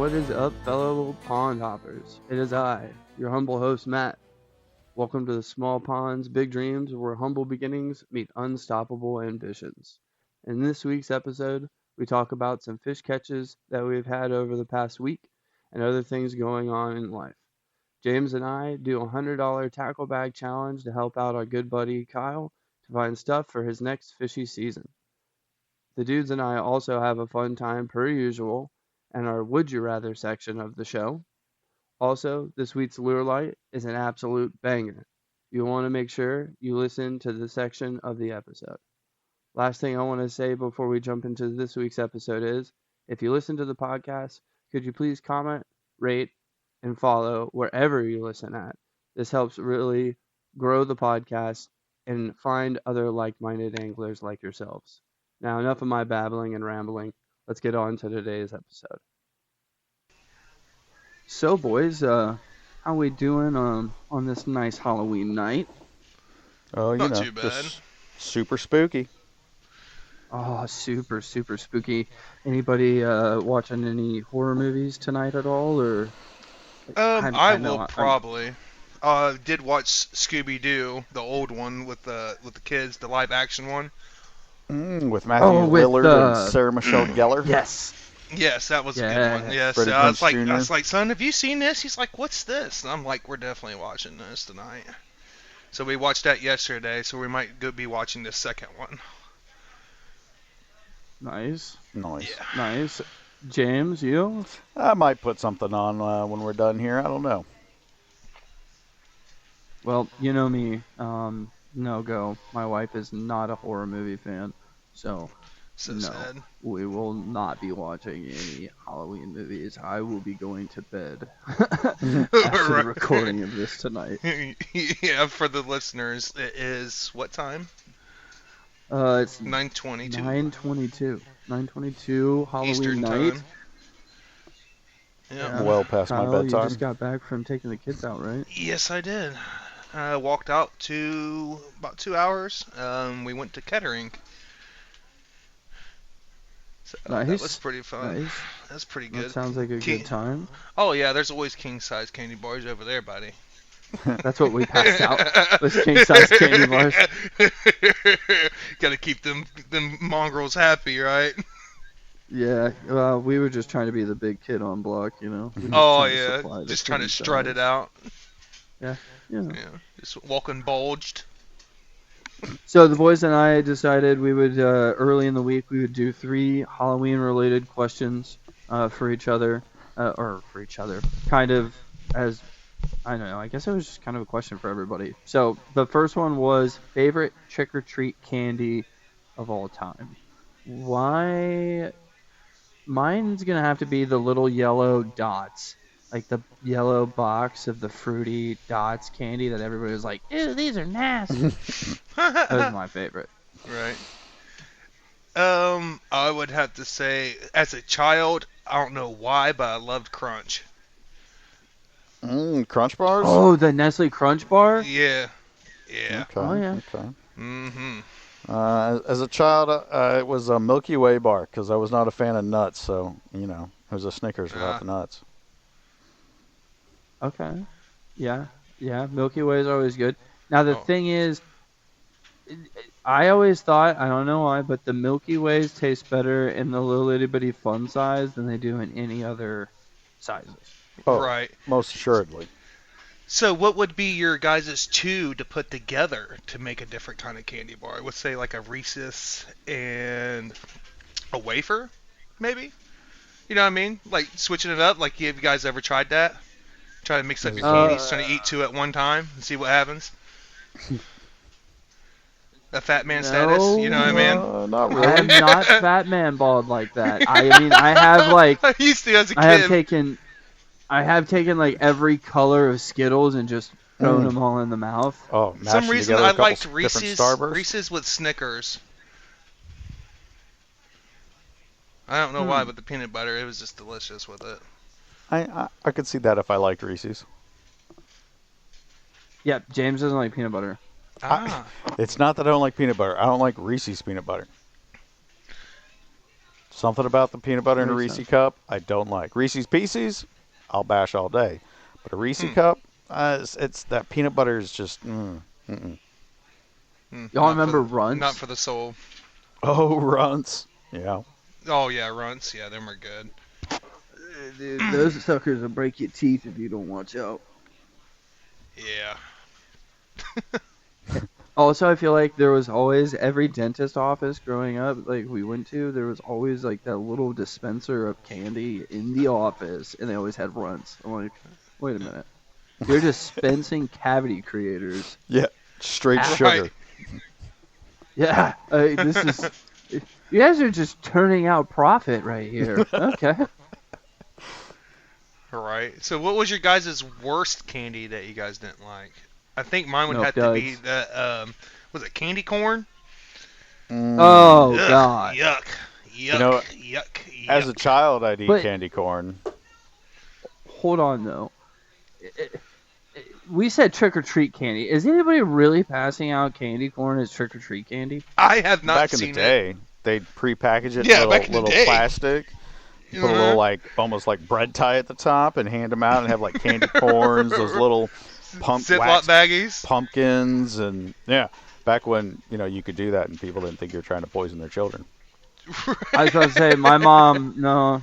What is up, fellow pond hoppers? It is I, your humble host, Matt. Welcome to the Small Ponds, Big Dreams, where humble beginnings meet unstoppable ambitions. In this week's episode, we talk about some fish catches that we've had over the past week and other things going on in life. James and I do a $100 tackle bag challenge to help out our good buddy Kyle to find stuff for his next fishy season. The dudes and I also have a fun time per usual and our Would You Rather section of the show. Also, this week's Lure Light is an absolute banger. You'll want to make sure you listen to this section of the episode. Last thing I want to say before we jump into this week's episode is, if you listen to the podcast, could you please comment, rate, and follow wherever you listen at. This helps really grow the podcast and find other like-minded anglers like yourselves. Now, enough of my babbling and rambling. Let's get on to today's episode. So, boys, how we doing on this nice Halloween night? Oh, Not too bad. Just super spooky. Oh, super spooky. Anybody watching any horror movies tonight at all, or? I will probably. Did watch SpBd, the old one with the kids, the live action one. With Matthew Lillard and Sarah Michelle Gellar. Yes, that was a good one. Yes, I was like, son, have you seen this? He's like, what's this? And I'm like, we're definitely watching this tonight. So we watched that yesterday, so we might be watching the second one. Nice. Yeah. Nice. James, you? I might put something on when we're done here. I don't know. Well, you know me. No go. My wife is not a horror movie fan, so no, sad. We will not be watching any Halloween movies. I will be going to bed after the recording of this tonight. Yeah, for the listeners, it is what time? It's 9:22. 9:22 Halloween Eastern night. time. Yeah. Well past Kyle, my bedtime. You just got back from taking the kids out, right? Yes, I did. I walked out to about 2 hours. We went to Kettering. So, nice. That was pretty fun. Nice. That's pretty good. That sounds like a good time. Oh, yeah, there's always king-size candy bars over there, buddy. That's what we passed out. Was king-size candy bars. Gotta keep them mongrels happy, right? Yeah, well, we were just trying to be the big kid on block, you know. Oh, yeah, just trying to strut it out. Yeah. Just walking bulged. So the boys and I decided we would, early in the week, we would do 3 Halloween-related questions for each other, kind of as, I don't know, I guess it was just kind of a question for everybody. So the first one was favorite trick-or-treat candy of all time. Why? Mine's going to have to be the little yellow dots. Like the yellow box of the fruity dots candy that everybody was like, ew, these are nasty. That was my favorite. Right. I would have to say, as a child, I don't know why, but I loved Crunch. Crunch bars? Oh, the Nestle Crunch bar? Yeah. Okay. Oh, yeah. Okay. Mm-hmm. As a child, it was a Milky Way bar because I was not a fan of nuts, so, it was a Snickers without the nuts. Okay. Yeah. Milky Way is always good. Now, the thing is, I always thought, I don't know why, but the Milky Ways taste better in the little itty-bitty fun size than they do in any other sizes. Oh, right. Most assuredly. So what would be your guys' 2 to put together to make a different kind of candy bar? Let's say like a Reese's and a wafer, maybe? You know what I mean? Like switching it up. Like, have you guys ever tried that? Try to mix up your candies, trying to eat 2 at one time and see what happens. A fat man status, you know what I mean? Not really. I am not fat man balled like that. I mean, I have like I used to as a kid. I have taken like every color of Skittles and just thrown them all in the mouth. Oh, For some reason I liked Reese's with Snickers. I don't know why, but the peanut butter, it was just delicious with it. I could see that if I liked Reese's. Yep, James doesn't like peanut butter. It's not that I don't like peanut butter. I don't like Reese's peanut butter. Something about the peanut butter in a Makes Reese sense. cup I don't like. Reese's Pieces, I'll bash all day. But a Reese Hmm. cup, it's that peanut butter is just. Y'all Not remember Not Runts? for the soul. Oh, runts. Yeah. Oh yeah, runts. Yeah, them are good. Dude, those suckers will break your teeth if you don't watch out. Yeah. Also, I feel like there was always every dentist office growing up, like we went to, there was always like that little dispenser of candy in the office, and they always had Runts. I'm like, wait a minute, you're dispensing cavity creators. Yeah. Straight Ah. sugar. Yeah, this is. You guys are just turning out profit right here. Okay. Right. So what was your guys' worst candy that you guys didn't like? I think mine would Milk have to be Duds. the was it candy corn? Oh Ugh, God. Yuck. Yuck. know, yuck. As a Yuck. child, I'd eat But- candy corn. Hold on though. We said trick or treat candy. Is anybody really passing out candy corn as trick or treat candy? I have not Back in seen the day, they'd pre-package it Yeah, in back in the little day. plastic. You put a little almost like bread tie at the top and hand them out and have like candy corns, those little Ziploc wax baggies. pumpkins, and yeah, back when you could do that and people didn't think you were trying to poison their children. I was about to say, my mom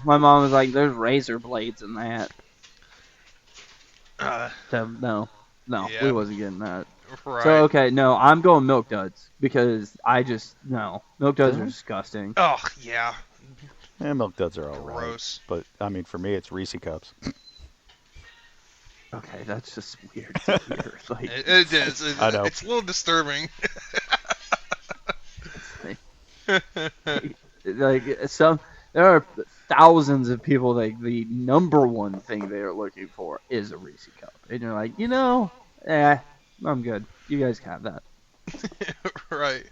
was like, there's razor blades in that. So, no, Yeah. we wasn't getting that. Right. So, okay, no, I'm going Milk Duds because no. Milk Duds are Really? disgusting. Oh yeah. Yeah, Milk Duds are all right. Gross. But I mean, for me, it's Reese cups. Okay, that's just weird to hear. Like, It is. I know. It's a little disturbing. like there are thousands of people like the number one thing they are looking for is a Reese cup, and you're like, I'm good. You guys can have that. Right.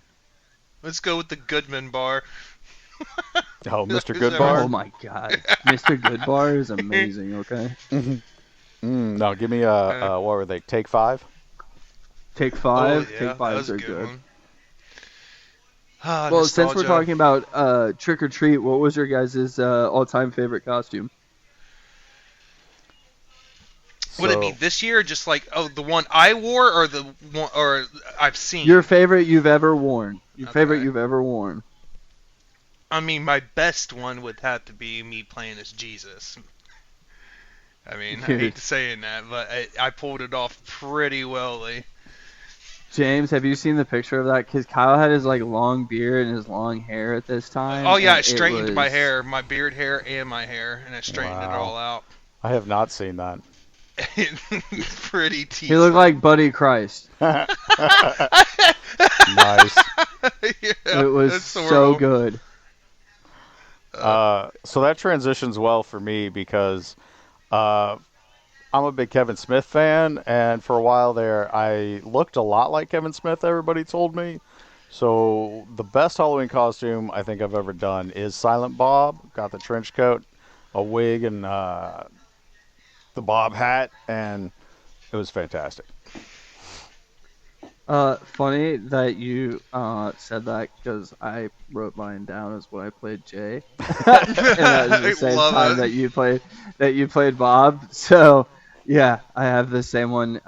Let's go with the Goodman bar. Oh, Mr. Is Good that Bar. Oh my god, Mr. Goodbar is amazing. Okay, No, give me what were they? Take 5. Take 5. Oh, yeah, Take that 5s was a are good good. one. Ah, Well, since we're nostalgia. talking about trick or treat, what was your guys' all-time favorite costume? Would it be this year, or just like the one I wore, or the one or I've seen? Your favorite you've ever worn. Your favorite Okay. you've ever worn. I mean, my best one would have to be me playing as Jesus. I mean, I hate to saying that, but I pulled it off pretty wellly. James, have you seen the picture of that? Because Kyle had his like long beard and his long hair at this time. Oh yeah, and I straightened it my was- hair, my beard hair, and my hair, and I straightened it Wow. all out. I have not seen that. Pretty teasy. He looked like Buddy Christ. Nice. Yeah, It was it's so horrible. good. So that transitions well for me because I'm a big Kevin Smith fan, and for a while there, I looked a lot like Kevin Smith, everybody told me. So the best Halloween costume I think I've ever done is Silent Bob. Got the trench coat, a wig, and the Bob hat, and it was fantastic. Funny that you said that because I wrote mine down as what I played Jay, and that was the same Love time it. that you played Bob. So yeah, I have the same one.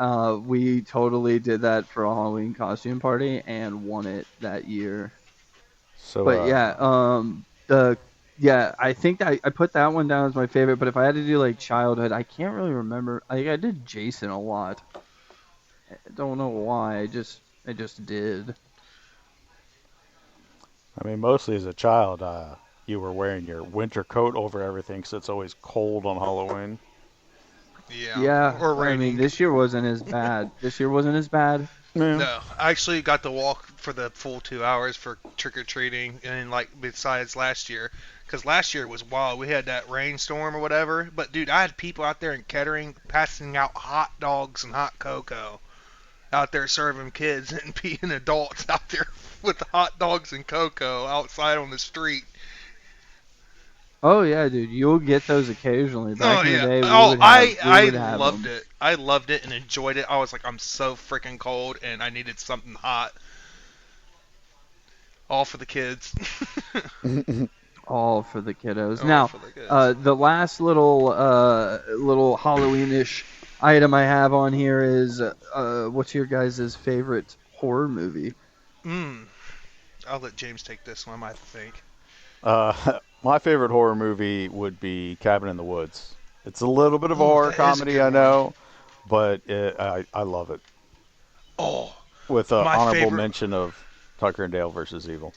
We totally did that for a Halloween costume party and won it that year. So, But I think that I put that one down as my favorite. But if I had to do like childhood, I can't really remember. I did Jason a lot. I don't know why. I just did. I mean, mostly as a child, you were wearing your winter coat over everything because it's always cold on Halloween. Yeah. Or I raining. mean, this year wasn't as bad. Yeah. No, I actually got to walk for the full 2 hours for trick or treating, and like besides last year, because last year was wild. We had that rainstorm or whatever. But dude, I had people out there in Kettering passing out hot dogs and hot cocoa, out there serving kids and being adults out there with hot dogs and cocoa outside on the street. Oh yeah, dude, you'll get those occasionally. Back in the day, I would have loved them. it. I loved it and enjoyed it. I was like, I'm so freaking cold and I needed something hot. All for the kids. All for the kiddos. All Now, for the kids. the last little Halloweenish item I have on here is what's your guys' favorite horror movie? I'll let James take this one, I think. My favorite horror movie would be Cabin in the Woods. It's a little bit of a Ooh, horror that is a comedy, good I one. know, but I love it. Oh, With an my honorable favorite- mention of Tucker and Dale versus Evil.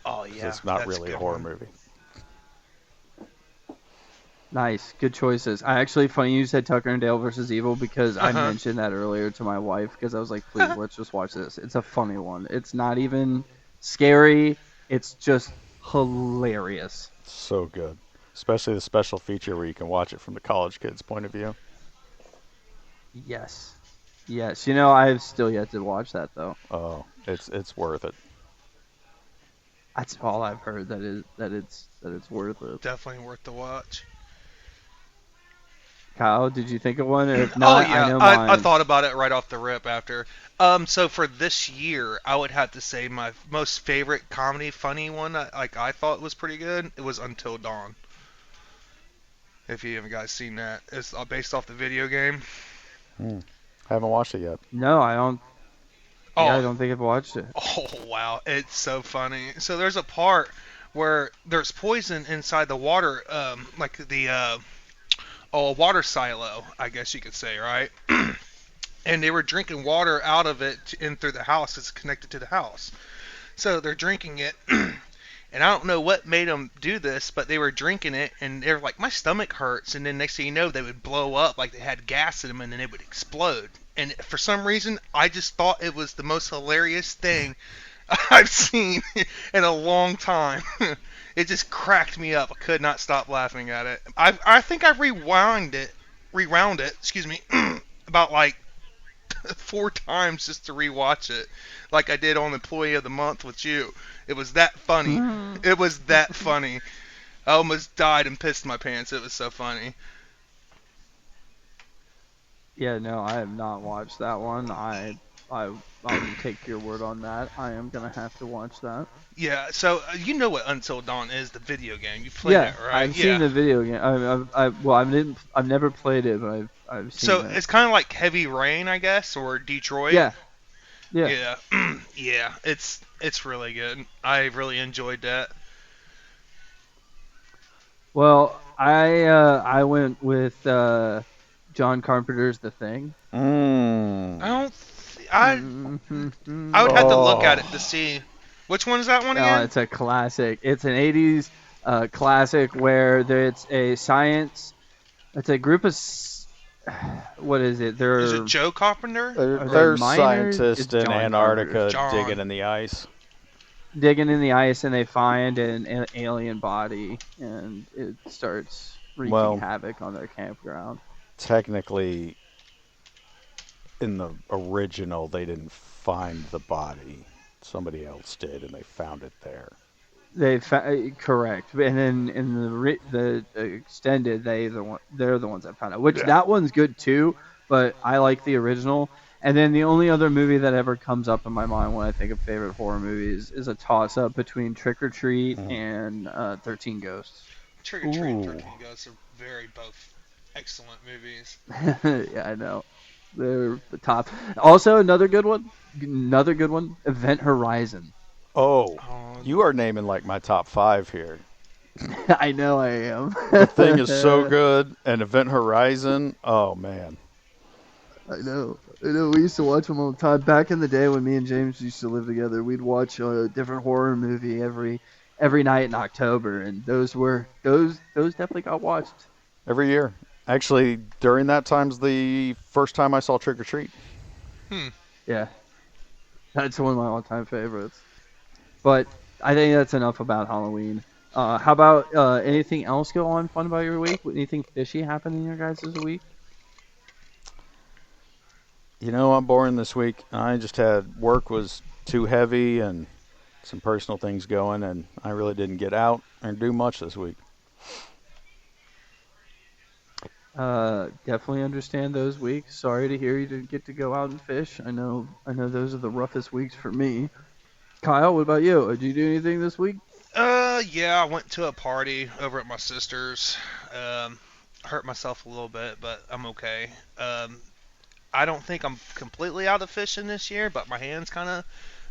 oh yeah. It's not that's really a good horror one. movie. Nice, good choices. Actually, funny you said Tucker and Dale versus Evil because I Uh-huh. mentioned that earlier to my wife because I was like, please, let's just watch this. It's a funny one. It's not even scary. It's just hilarious. So good. Especially the special feature where you can watch it from the college kid's point of view. Yes. Yes. You know, I've still yet to watch that though. Oh, it's worth it. That's all I've heard that it's worth it. Definitely worth the watch. Kyle, did you think of one? Or if not, Oh yeah, I know mine. I thought about it right off the rip after. So for this year, I would have to say my most favorite comedy funny one, I thought was pretty good. It was Until Dawn. If you haven't guys seen that, it's based off the video game. Haven't watched it yet. No, I don't. Oh, Yeah, I don't think I've watched it. oh wow, it's so funny. So there's a part where there's poison inside the water, like the water silo, I guess you could say, right? And they were drinking water out of it in through the house. It's connected to the house. So they're drinking it, and I don't know what made them do this, but they were drinking it, and they were like, my stomach hurts. And then next thing you know, they would blow up like they had gas in them, and then it would explode. And for some reason, I just thought it was the most hilarious thing I've seen in a long time. It just cracked me up. I could not stop laughing at it. I think I rewound it, excuse me, about like 4 times just to rewatch it, like I did on Employee of the Month with you. It was that funny. It was that funny. I almost died and pissed my pants. It was so funny. Yeah, no, I have not watched that one. I'll take your word on that. I am gonna have to watch that. Yeah, so you know what Until Dawn is, the video game. You played it, right? I've seen the video game. I've never played it, but I've seen So it. it's kind of like Heavy Rain, I guess, or Detroit. Yeah. Yeah. Yeah, it's really good. I really enjoyed that. Well, I went with John Carpenter's The Thing. Mm. I don't. I would have to look at it to see. Which one is that one again? It's a classic. It's an 80s classic where it's a science. It's a group of. What is it? Is it Joe Carpenter? They're miners? scientists It's in John Antarctica Carpenter. digging in the ice. digging in the ice and they find an alien body and it starts wreaking havoc on their campground. Technically, in the original, they didn't find the body. Somebody else did, and they found it there. Correct, and then in the extended, they're the ones that found it. Which that one's good too, but I like the original. And then the only other movie that ever comes up in my mind when I think of favorite horror movies is a toss-up between Trick or Treat and 13 Ghosts. Trick or Treat and 13 Ghosts are both excellent movies. Yeah, I know. They're the top. Also, another good one, Event Horizon. Oh, you are naming like my top 5 here. I know I am. The Thing is so good, and Event Horizon, oh man. I know. We used to watch them all the time. Back in the day when me and James used to live together, we'd watch a different horror movie every night in October, and those definitely got watched. Every year. Actually, during that time's the first time I saw Trick or Treat. Yeah. That's one of my all-time favorites. But I think that's enough about Halloween. How about anything else go on fun about your week? Anything fishy happen in your guys' week? You know, I'm boring this week. I just had work was too heavy and some personal things going, and I really didn't get out and do much this week. Definitely understand those weeks. Sorry to hear you didn't get to go out and fish. I know those are the roughest weeks for me. Kyle, what about you? Did you do anything this week? Yeah, I went to a party over at my sister's. Um, hurt myself a little bit, but I'm okay. I don't think I'm completely out of fishing this year, but my hand's kind of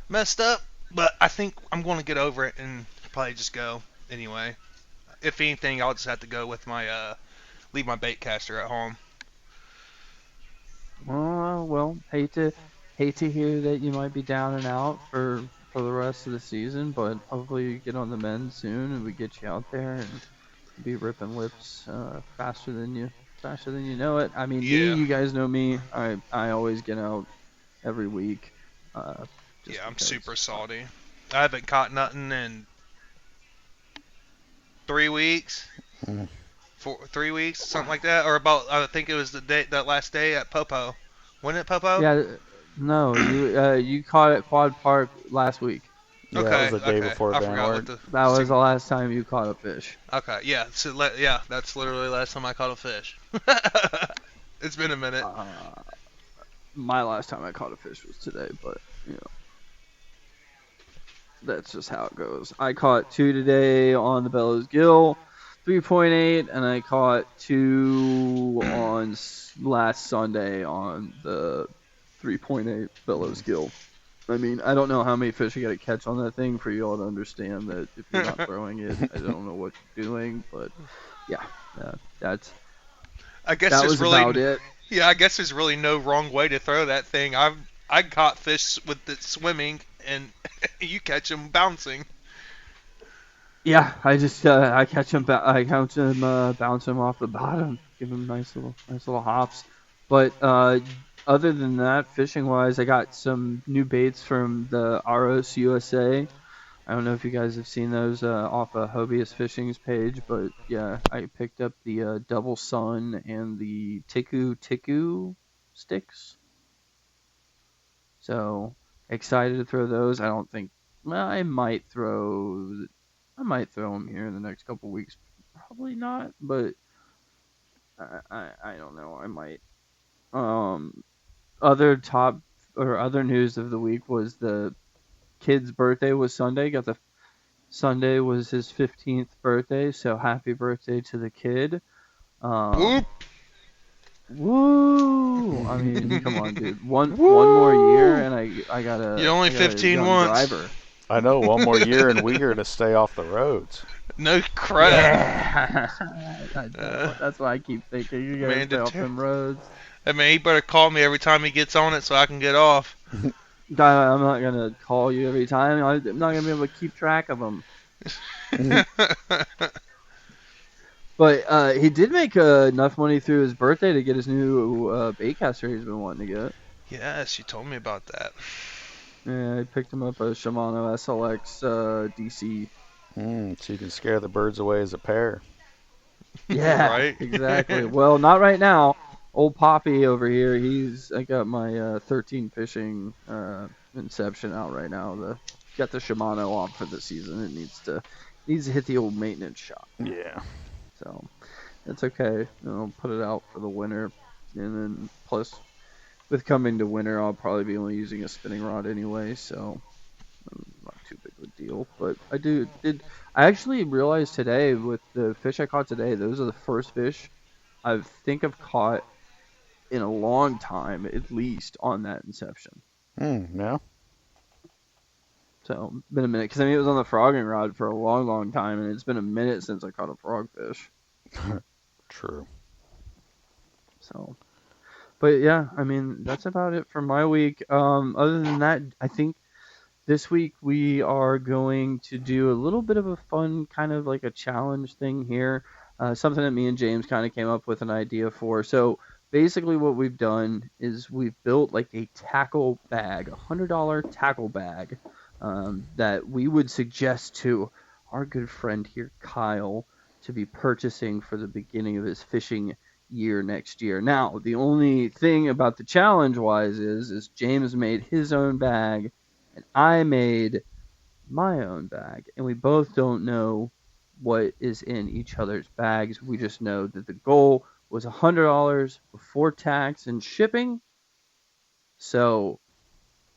messed up. But I think I'm going to get over it and probably just go anyway. If anything, I'll just have to go with my leave my bait caster at home. Well, hate to hear that you might be down and out for the rest of the season, but hopefully you get on the mend soon and we get you out there and be ripping lips faster than you know it. I mean, Yeah, you guys know me. I always get out every week, just yeah, I'm because. super salty. I haven't caught nothing in 3 weeks. Mm. 3 weeks, something like that, or about. I think it was that last day at Popo. Wasn't it Popo? Yeah, no, you caught at Quad Park last week. Yeah, it was Okay, the day okay. before I Van forgot Wert. what the. That was the last time you caught a fish. Okay, yeah. So yeah, that's literally the last time I caught a fish. It's been a minute. My last time I caught a fish was today, but that's just how it goes. I caught 2 today on the Bellows Gill, 3.8, and I caught 2 on last Sunday on the 3.8 Bellows Gill. I mean, I don't know how many fish you got to catch on that thing for you all to understand that if you're not throwing it, I don't know what you're doing, but yeah, that's I guess that there's was really about it. yeah. I guess there's really no wrong way to throw that thing. I caught fish with it swimming, and you catch them bouncing. Yeah, I catch him, bounce him off the bottom, give him nice little hops. But other than that, fishing wise, I got some new baits from the Aros USA. I don't know if you guys have seen those off of Hobbyist Fishing's page, but yeah, I picked up the Double Sun and the Tiku Tiku sticks. So excited to throw those. I don't think. Well, I might throw them here in the next couple weeks. Probably not, but I don't know. I might. Um, other news of the week was the kid's birthday was Sunday. Sunday was his 15th birthday, so happy birthday to the kid. Whoop. Woo! I mean, come on, dude. One Woo! more year, and I got You're only I got a 15 young once. driver. I know, one more year and Uyghur to stay off the roads. No credit. Yeah. That's why I keep thinking you gotta stay off them roads. I mean, he better call me every time he gets on it so I can get off. I'm not gonna call you every time. I'm not gonna be able to keep track of them. But he did make enough money through his birthday to get his new baitcaster he's been wanting to get. Yes, you told me about that. Yeah, I picked him up a Shimano SLX DC. So you can scare the birds away as a pair. Yeah, Right? exactly. Well, not right now. Old Poppy over here, I got my 13 fishing Inception out right now. Got the Shimano on for the season. It needs to hit the old maintenance shop. Yeah. So it's okay. I'll put it out for the winter, and then plus with coming to winter, I'll probably be only using a spinning rod anyway, so not too big of a deal. But I actually realized today with the fish I caught today, those are the first fish I think I've caught in a long time, at least on that Inception. Yeah. So been a minute because I mean it was on the frogging rod for a long time, and it's been a minute since I caught a frogfish. True. So, but yeah, I mean that's about it for my week. Other than that, I think this week we are going to do a little bit of a fun kind of like a challenge thing here. Something that me and James kind of came up with an idea for. So basically what we've done is we've built like a tackle bag, $100 tackle bag, that we would suggest to our good friend here, Kyle, to be purchasing for the beginning of his fishing year next year. Now, the only thing about the challenge-wise is James made his own bag, and I made my own bag, and we both don't know what is in each other's bags. We just know that the goal was $100 before tax and shipping. So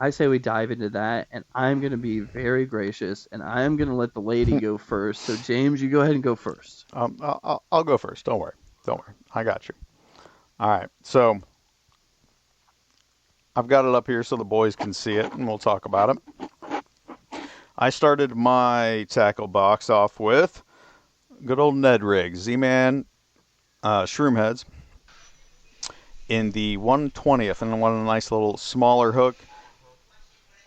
I say we dive into that, and I'm going to be very gracious, and I'm going to let the lady go first. So, James, you go ahead and go first. I'll go first. Don't worry. Don't worry. I got you. All right. So I've got it up here so the boys can see it, and we'll talk about it. I started my tackle box off with good old Ned Rig, Z-Man Shroom Heads in the 1/20th, and one nice little smaller hook,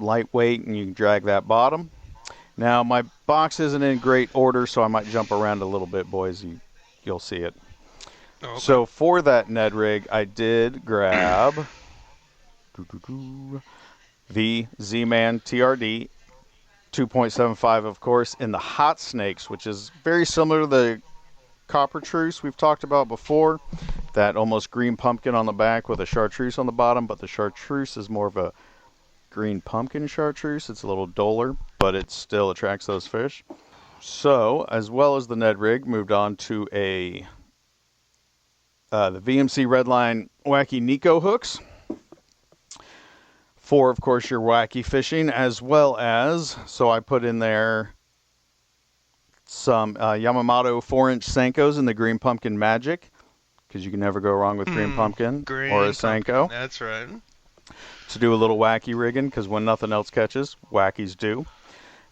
lightweight, and you can drag that bottom. Now, my box isn't in great order, so I might jump around a little bit, boys. You'll see it. Oh, okay. So for that Ned Rig, I did grab the Z-Man TRD 2.75, of course, in the Hot Snakes, which is very similar to the Copper Truce we've talked about before. That almost green pumpkin on the back with a chartreuse on the bottom, but the chartreuse is more of a green pumpkin chartreuse. It's a little duller, but it still attracts those fish. So, as well as the Ned Rig, moved on to the VMC Redline Wacky Nico hooks for, of course, your wacky fishing, as well as, so I put in there some Yamamoto 4-inch Senkos in the Green Pumpkin Magic, because you can never go wrong with Green Pumpkin or a Senko. That's right. To do a little wacky rigging, because when nothing else catches, wackies do.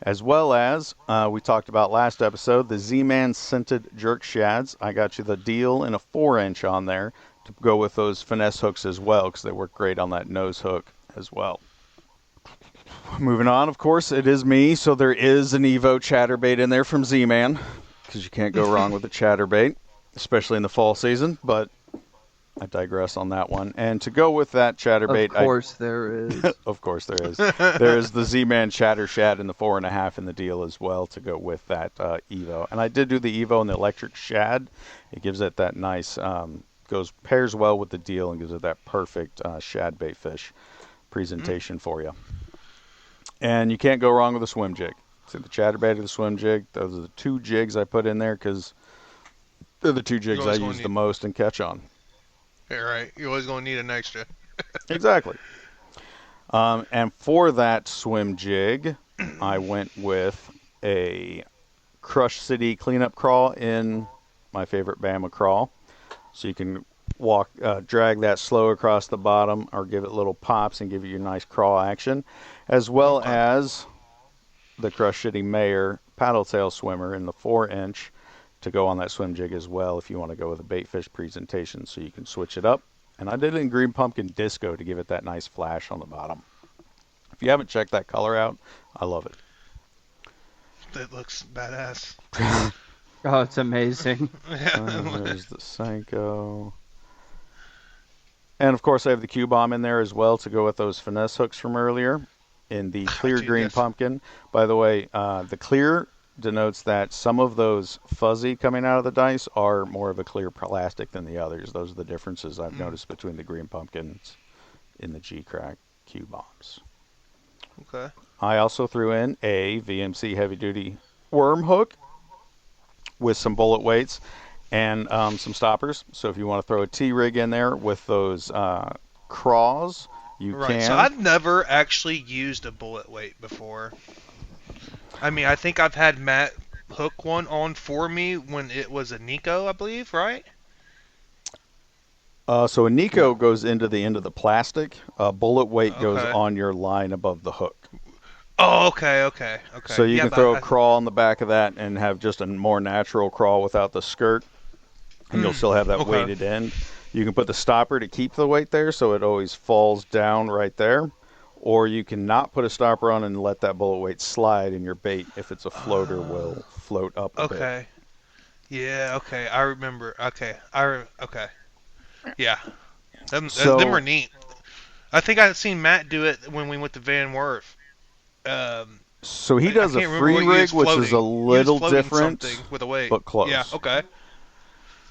As well as, we talked about last episode, the Z-Man Scented Jerk Shads. I got you the deal in a 4-inch on there to go with those finesse hooks as well, because they work great on that nose hook as well. Moving on, of course, it is me, so there is an Evo chatterbait in there from Z-Man, because you can't go wrong with a chatterbait, especially in the fall season, but I digress on that one. And to go with that chatterbait... Of course there is. Of course there is. There is the Z-Man Chatter Shad in the 4.5 in the deal as well to go with that Evo. And I did do the Evo in the Electric Shad. It gives it that nice... pairs well with the deal and gives it that perfect shad bait fish presentation for you. And you can't go wrong with a swim jig. So the chatterbait or the swim jig, those are the two jigs I put in there because they're the two jigs I use the most and catch on. Yeah, right. You're always going to need an extra. Exactly. And for that swim jig, I went with a Crush City cleanup crawl in my favorite Bama crawl. So you can drag that slow across the bottom or give it little pops and give you your nice crawl action, as well as the Crush City Mayor paddle tail swimmer in the 4-inch to go on that swim jig as well if you want to go with a bait fish presentation, so you can switch it up. And I did it in Green Pumpkin Disco to give it that nice flash on the bottom. If you haven't checked that color out, I love it. That looks badass. Oh, it's amazing. There's the Senko. And, of course, I have the Q-Bomb in there as well to go with those finesse hooks from earlier in the clear green pumpkin. By the way, the clear denotes that some of those fuzzy coming out of the dice are more of a clear plastic than the others. Those are the differences I've noticed between the green pumpkins in the G-Crack Q-Bombs. Okay. I also threw in a VMC heavy-duty worm hook with some bullet weights and some stoppers. So if you want to throw a T-rig in there with those craws, you can. So I've never actually used a bullet weight before. I mean, I think I've had Matt hook one on for me when it was a Nico, I believe, right? So a Nico goes into the end of the plastic. A bullet weight goes on your line above the hook. Oh, okay. So you can throw a crawl on the back of that and have just a more natural crawl without the skirt, and you'll still have that weighted end. You can put the stopper to keep the weight there so it always falls down right there, or you can not put a stopper on and let that bullet weight slide, and your bait, if it's a floater, will float up a bit. Yeah, okay. I remember. Okay. Yeah. Them were neat. I think I've seen Matt do it when we went to Van Werf. So he does a free rig, which is a little different, with a weight. but close. Yeah, okay.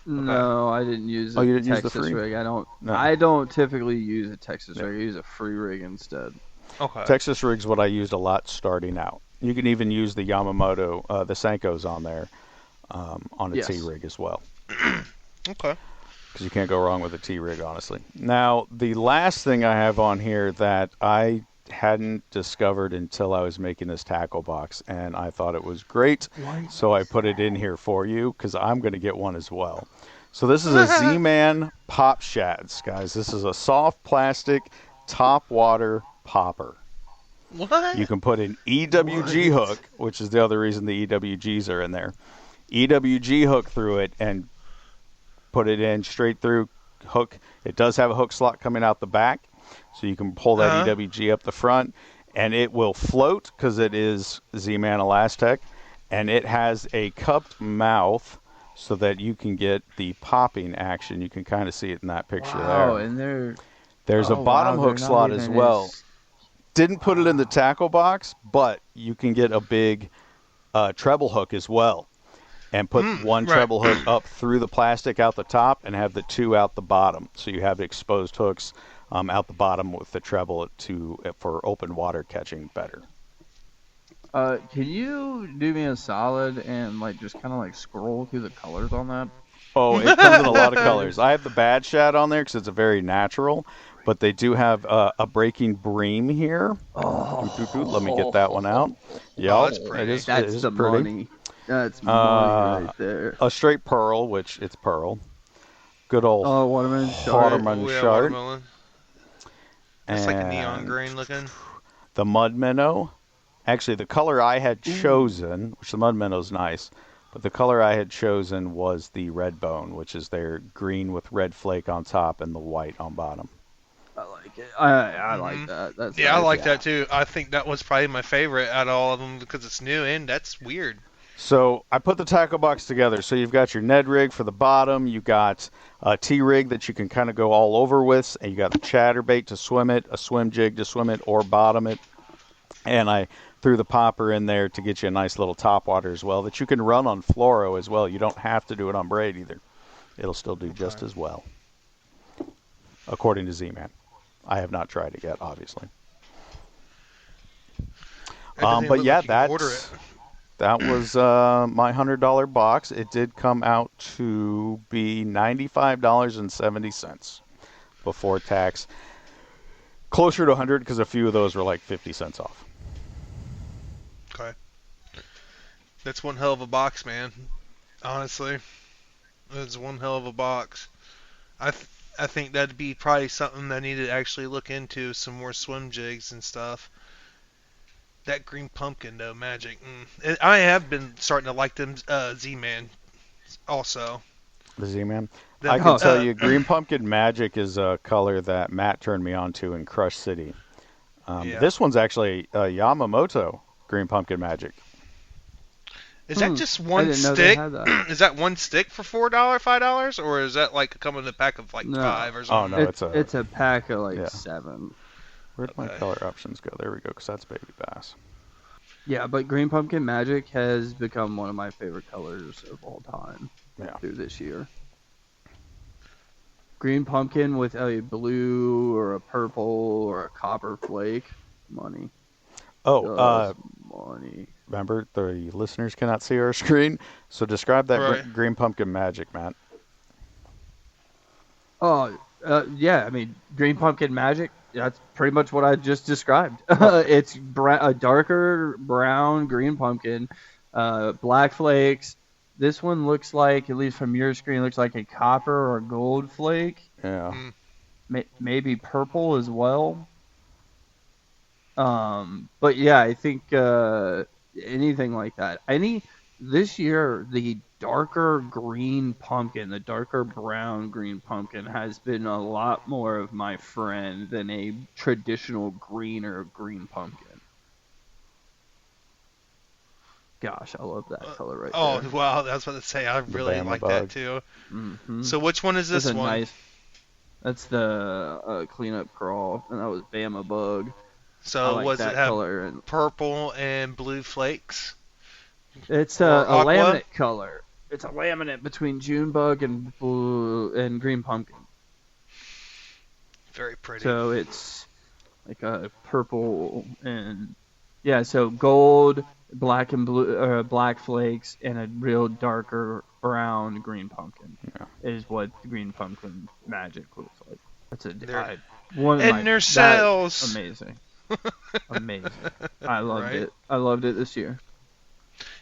No, I didn't use you didn't Texas use the free rig. No. I don't typically use a Texas rig. I use a free rig instead. Okay. Texas rig's what I used a lot starting out. You can even use the Yamamoto, the Senkos on there, on a T-rig as well. Okay. Because you can't go wrong with a T-rig, honestly. Now, the last thing I have on here that I hadn't discovered until I was making this tackle box, and I thought it was great, What so I is put it in that? here for you because I'm going to get one as well. So this is a Z-Man Pop Shads, guys. This is a soft plastic top water popper. What? You can put an EWG What? hook, which is the other reason the EWGs are in there. EWG hook through it and put it in straight through hook. It does have a hook slot coming out the back, so you can pull that EWG up the front, and it will float because it is Z-Man Elastec, and it has a cupped mouth so that you can get the popping action. You can kind of see it in that picture Wow, there. and There's a bottom they're hook not slot as even well. Didn't put it in the tackle box, but you can get a big treble hook as well. And put one right. treble hook up through the plastic out the top and have the two out the bottom. So you have exposed hooks out the bottom with the treble for open water catching better. Can you do me a solid and just kind of scroll through the colors on that? Oh, it comes in a lot of colors. I have the bad shad on there because it's a very natural, but they do have a breaking bream here. Let me get that one out. Oh, that's pretty. That's the pretty. money. That's money right there. A straight pearl, which it's pearl. Good old Watermelon shark. watermelon Yeah, shard. watermelon. It's like a neon And green looking. the mud minnow. Actually, the color I had chosen, which the mud minnow's nice, but the color I had chosen was the red bone, which is their green with red flake on top and the white on bottom. I like it. I like that. That's Yeah, I nice. like that too. I think that was probably my favorite out of all of them because it's new and that's weird. So I put the tackle box together. So you've got your Ned rig for the bottom. You got a T-rig that you can kind of go all over with. And you got the chatterbait to swim it, a swim jig to swim it or bottom it. And I threw the popper in there to get you a nice little top water as well that you can run on fluoro as well. You don't have to do it on braid either. It'll still do just as well, according to Z-Man. I have not tried it yet, obviously. But yeah, that was my $100 box. It did come out to be $95.70 before tax. Closer to 100 because a few of those were like 50 cents off. Okay. That's one hell of a box, man. Honestly. That's one hell of a box. I think that'd be probably something that I need to actually look into, some more swim jigs and stuff. That green pumpkin, though, magic. I have been starting to like them Z-Man also. The Z-Man? I can tell you, green pumpkin magic is a color that Matt turned me on to in Crush City. This one's actually Yamamoto green pumpkin magic. Is that just one stick? Is that one stick for $4, $5, or is that like coming in a pack of 5 or something? Oh no, it's a pack of 7. Where'd my color options go? There we go, because that's baby bass. Yeah, but green pumpkin magic has become one of my favorite colors of all time through this year. Green pumpkin with a blue or a purple or a copper flake, money. Oh, money. Remember, the listeners cannot see our screen, so describe that green pumpkin magic, Matt. Oh, yeah, I mean, green pumpkin magic, that's pretty much what I just described. It's a darker brown green pumpkin, black flakes. This one looks like, at least from your screen, looks like a copper or gold flake. Yeah. Maybe purple as well. But yeah, I think anything like that. This year, the darker green pumpkin, the darker brown green pumpkin has been a lot more of my friend than a traditional green or green pumpkin. Gosh, I love that color right there. Oh, wow, I was about to say, I really like that too. Mm-hmm. So which one is this one? That's the cleanup crawl, and that was Bama Bug. So like was that it have color and purple and blue flakes? It's a laminate color. It's a laminate between June Bug and blue and green pumpkin. Very pretty. So it's like a purple and so gold, black and blue, black flakes, and a real darker brown green pumpkin is what the green pumpkin magic looks like. That's one of and their sales. Amazing. Amazing. I loved Right? it. I loved it this year.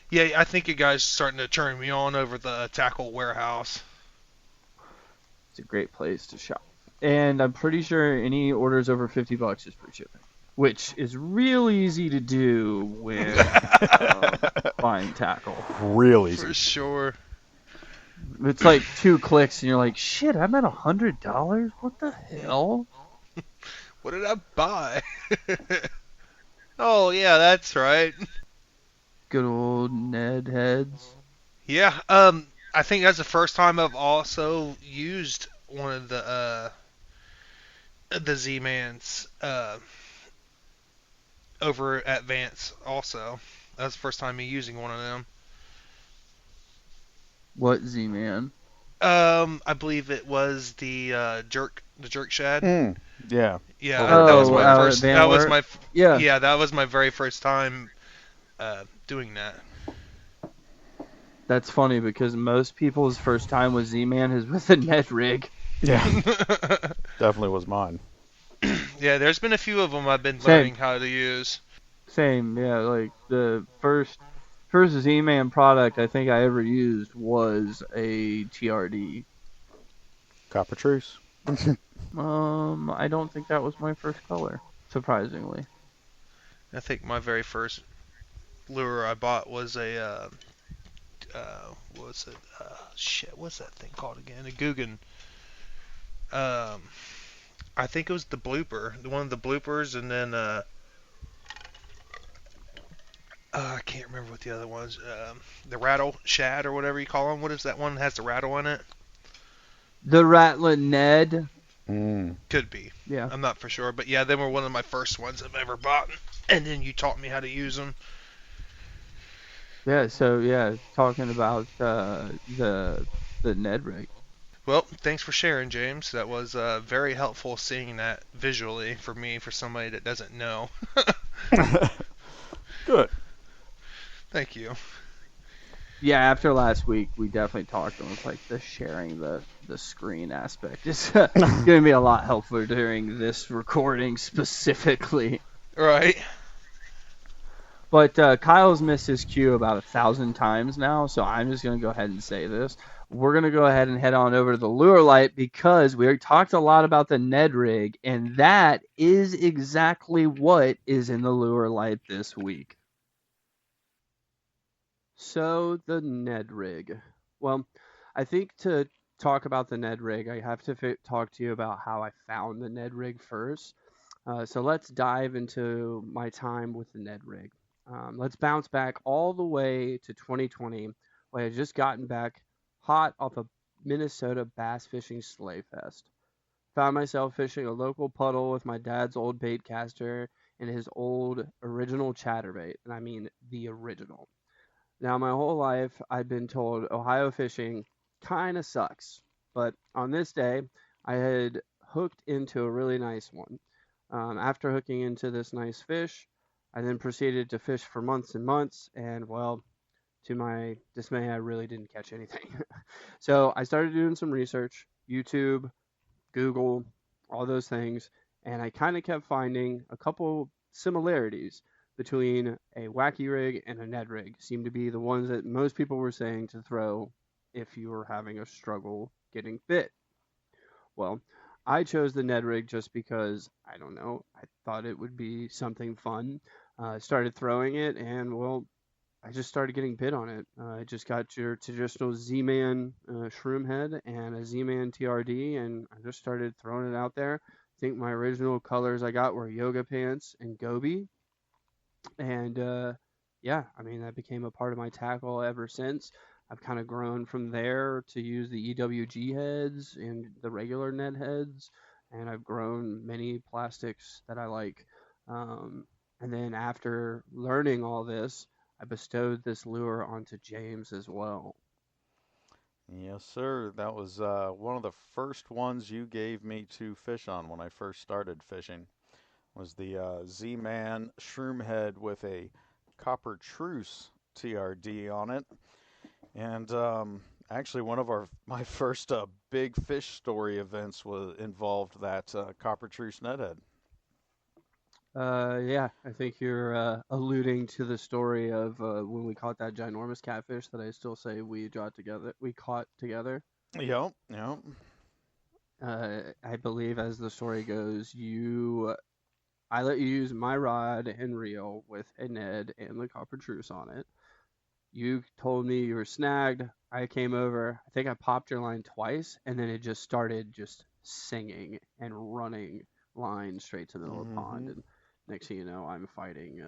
Yeah, I think you guys are starting to turn me on over the tackle warehouse. It's a great place to shop. And I'm pretty sure any orders over $50 is free shipping, which is real easy to do with buying tackle. Real easy. For sure. It's like 2 clicks, and you're like, shit, I'm at $100? What the hell? What did I buy? Oh, yeah, that's right. Good old Ned heads. Yeah, I think that's the first time I've also used one of the Z-Mans over at Vance also. That's the first time me using one of them. What Z-Man? I believe it was the jerk shad. Yeah. Yeah, Over that was at my Van first. Van That was Wert? my. Yeah. That was my very first time doing that. That's funny because most people's first time with Z-Man is with a Ned rig. Yeah. Definitely was mine. Yeah, there's been a few of them I've been Same. learning how to use. Same, yeah. Like the first Z-Man product I think I ever used was a TRD. Copper Truce. I don't think that was my first color, surprisingly. I think my very first lure I bought was a what was it? Shit, what's that thing called again? A Guggen. I think it was the blooper, one of the bloopers, and then I can't remember what the other ones. The rattle shad or whatever you call them. What is that one that has the rattle in it? The Rattling Ned. Could be. Yeah. I'm not for sure, but yeah, they were one of my first ones I've ever bought, and then you taught me how to use them. Yeah, so yeah, talking about the Ned rig. Well, thanks for sharing, James. That was very helpful seeing that visually for me, for somebody that doesn't know. Good. Thank you. Yeah, after last week, we definitely talked, and it was like the sharing the screen aspect is going to be a lot helpful during this recording specifically. Right. But Kyle's missed his cue about 1,000 times now, so I'm just going to go ahead and say this. We're going to go ahead and head on over to the lure light because we already talked a lot about the Ned rig, and that is exactly what is in the lure light this week. So, the Ned rig. Well, I think to talk about the Ned rig, I have to talk to you about how I found the Ned rig first. So let's dive into my time with the Ned rig. Let's bounce back all the way to 2020, when I had just gotten back hot off a Minnesota bass fishing sleigh fest. Found myself fishing a local puddle with my dad's old bait caster and his old original chatterbait, and I mean the original. Now, my whole life, I'd been told Ohio fishing kind of sucks, but on this day, I had hooked into a really nice one. After hooking into this nice fish, I then proceeded to fish for months and months, and well, to my dismay, I really didn't catch anything. So I started doing some research, YouTube, Google, all those things, and I kind of kept finding a couple similarities between a wacky rig and a Ned rig. Seemed to be the ones that most people were saying to throw if you were having a struggle getting bit. Well, I chose the Ned rig just because, I don't know, I thought it would be something fun. Started throwing it, and well, I just started getting bit on it. I just got your traditional Z-Man shroom head and a Z-Man TRD, and I just started throwing it out there. I think my original colors I got were yoga pants and goby, and yeah, I mean that became a part of my tackle ever since. I've kind of grown from there to use the EWG heads and the regular Ned heads, and I've grown many plastics that I like. And then after learning all this, I bestowed this lure onto James as well. Yes, sir. That was one of the first ones you gave me to fish on when I first started fishing. Was the Z-Man Shroom Head with a Copper Truce TRD on it. And actually, one of my first big fish story events was involved that Copper Truce Net Head. Yeah, I think you're alluding to the story of when we caught that ginormous catfish that I still say we caught together. Yep, yep. I believe, as the story goes, I let you use my rod and reel with a Ned and the copper truce on it. You told me you were snagged. I came over. I think I popped your line twice, and then it just started just singing and running line straight to the middle of the pond. Mm-hmm. And next thing you know, I'm fighting.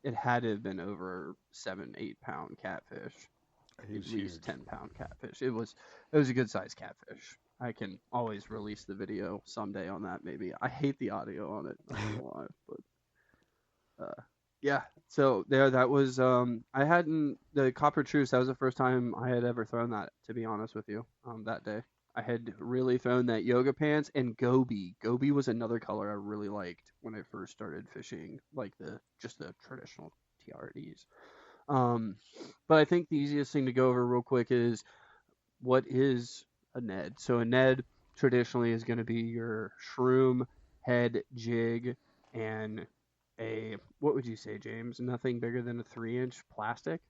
It had to have been over 7, 8 pound catfish, He at was least huge. 10 pound catfish. It was a good sized catfish. I can always release the video someday on that. Maybe I hate the audio on it. Not gonna lie, but yeah. So there, that was I hadn't the copper truce. That was the first time I had ever thrown that. To be honest with you, that day I had really thrown that yoga pants and goby. Goby was another color I really liked when I first started fishing, like the traditional TRDs. Um, but I think the easiest thing to go over real quick is what is a Ned. So a Ned traditionally is going to be your shroom, head, jig, and a what would you say, James? Nothing bigger than a 3 inch plastic.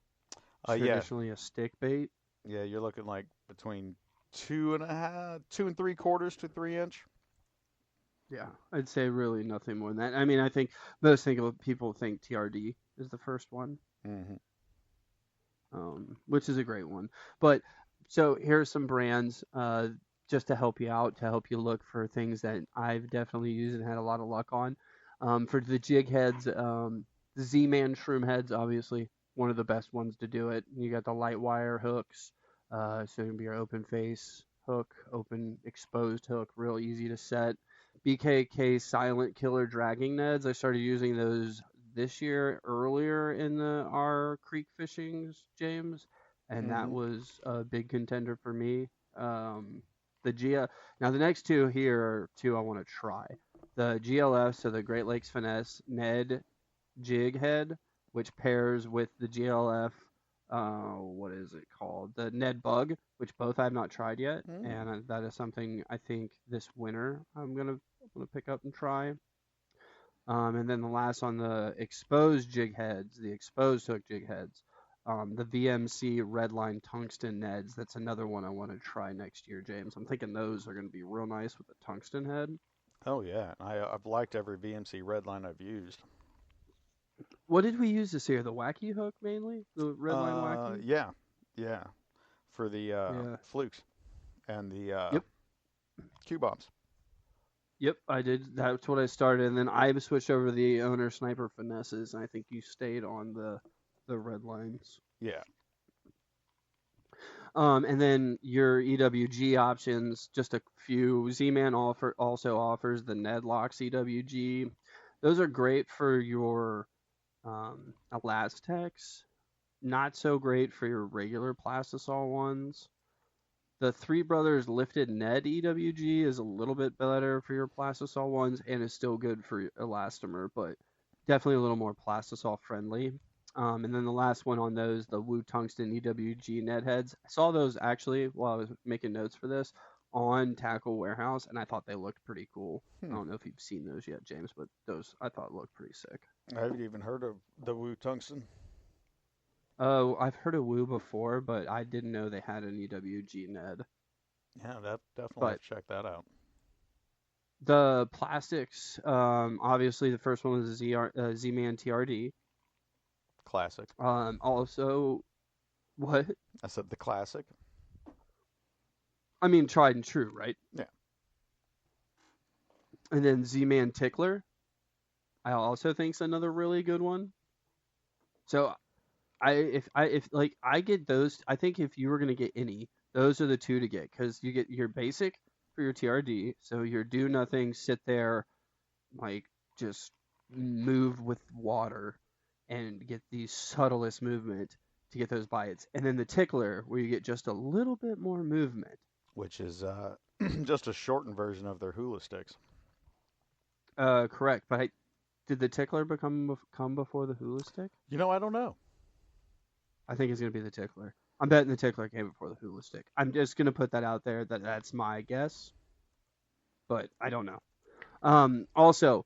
Yeah, Traditionally a stick bait. yeah. You're looking like between 2.5, 2 3/4 to 3 inch. Yeah, I'd say really nothing more than that. I mean, I think most people think TRD is the first one, Mm-hmm. which is a great one. But so here's some brands just to help you out, to help you look for things that I've definitely used and had a lot of luck on. For the jig heads, the Z-Man shroom heads, obviously one of the best ones to do it. You got the light wire hooks, so it can be your open face hook, open exposed hook, real easy to set. BKK Silent Killer dragging nets. I started using those this year earlier in our creek fishings, James, and that Mm-hmm. was a big contender for me. The Gia Now the next two here are two I want to try. The GLF, so the Great Lakes Finesse Ned Jig Head, which pairs with the GLF. What is it called? The Ned Bug, which both I've not tried yet, Mm. and that is something I think this winter I'm gonna pick up and try. And then the last on the exposed jig heads, the exposed hook jig heads, the VMC Redline Tungsten Neds. That's another one I want to try next year, James. I'm thinking those are going to be real nice with the tungsten head. Oh yeah, I've liked every VMC red line I've used. What did we use this year? The wacky hook mainly? The Redline wacky? Yeah, yeah. For the Yeah. flukes and the Yep. Q bombs. Yep, I did. That's what I started, and then I switched over to the owner sniper finesses, and I think you stayed on the red lines. Yeah. And then your EWG options, just a few. Z-Man also offers the Nedlocks EWG. Those are great for your Elastex. Not so great for your regular Plastisol ones. The Three Brothers Lifted Ned EWG is a little bit better for your Plastisol ones and is still good for elastomer, but definitely a little more Plastisol friendly. And then the last one on those, the Wu Tungsten EWG Ned heads. I saw those actually while I was making notes for this on Tackle Warehouse, and I thought they looked pretty cool. I Hmm. don't know if you've seen those yet, James, but those I thought looked pretty sick. I haven't even heard of the Wu Tungsten. Oh, I've heard of Wu before, but I didn't know they had an EWG Ned. Yeah, that definitely have But to check that out. the plastics, obviously the first one was the Z-Man TRD. Classic. Also, what? I said the classic. I mean, tried and true, right? Yeah. And then Z-Man Tickler, I also think's another really good one. So if like I get those, I think if you were gonna get any, those are the two to get because you get your basic for your TRD, so your do nothing, sit there, like just move with water and get the subtlest movement to get those bites. And then the tickler, where you get just a little bit more movement. Which is just a shortened version of their hula sticks. Correct. But did the tickler come before the hula stick? I don't know. I think it's gonna be the tickler. I'm betting the tickler came before the hula stick. I'm just gonna put that out there that's my guess, but I don't know. Also,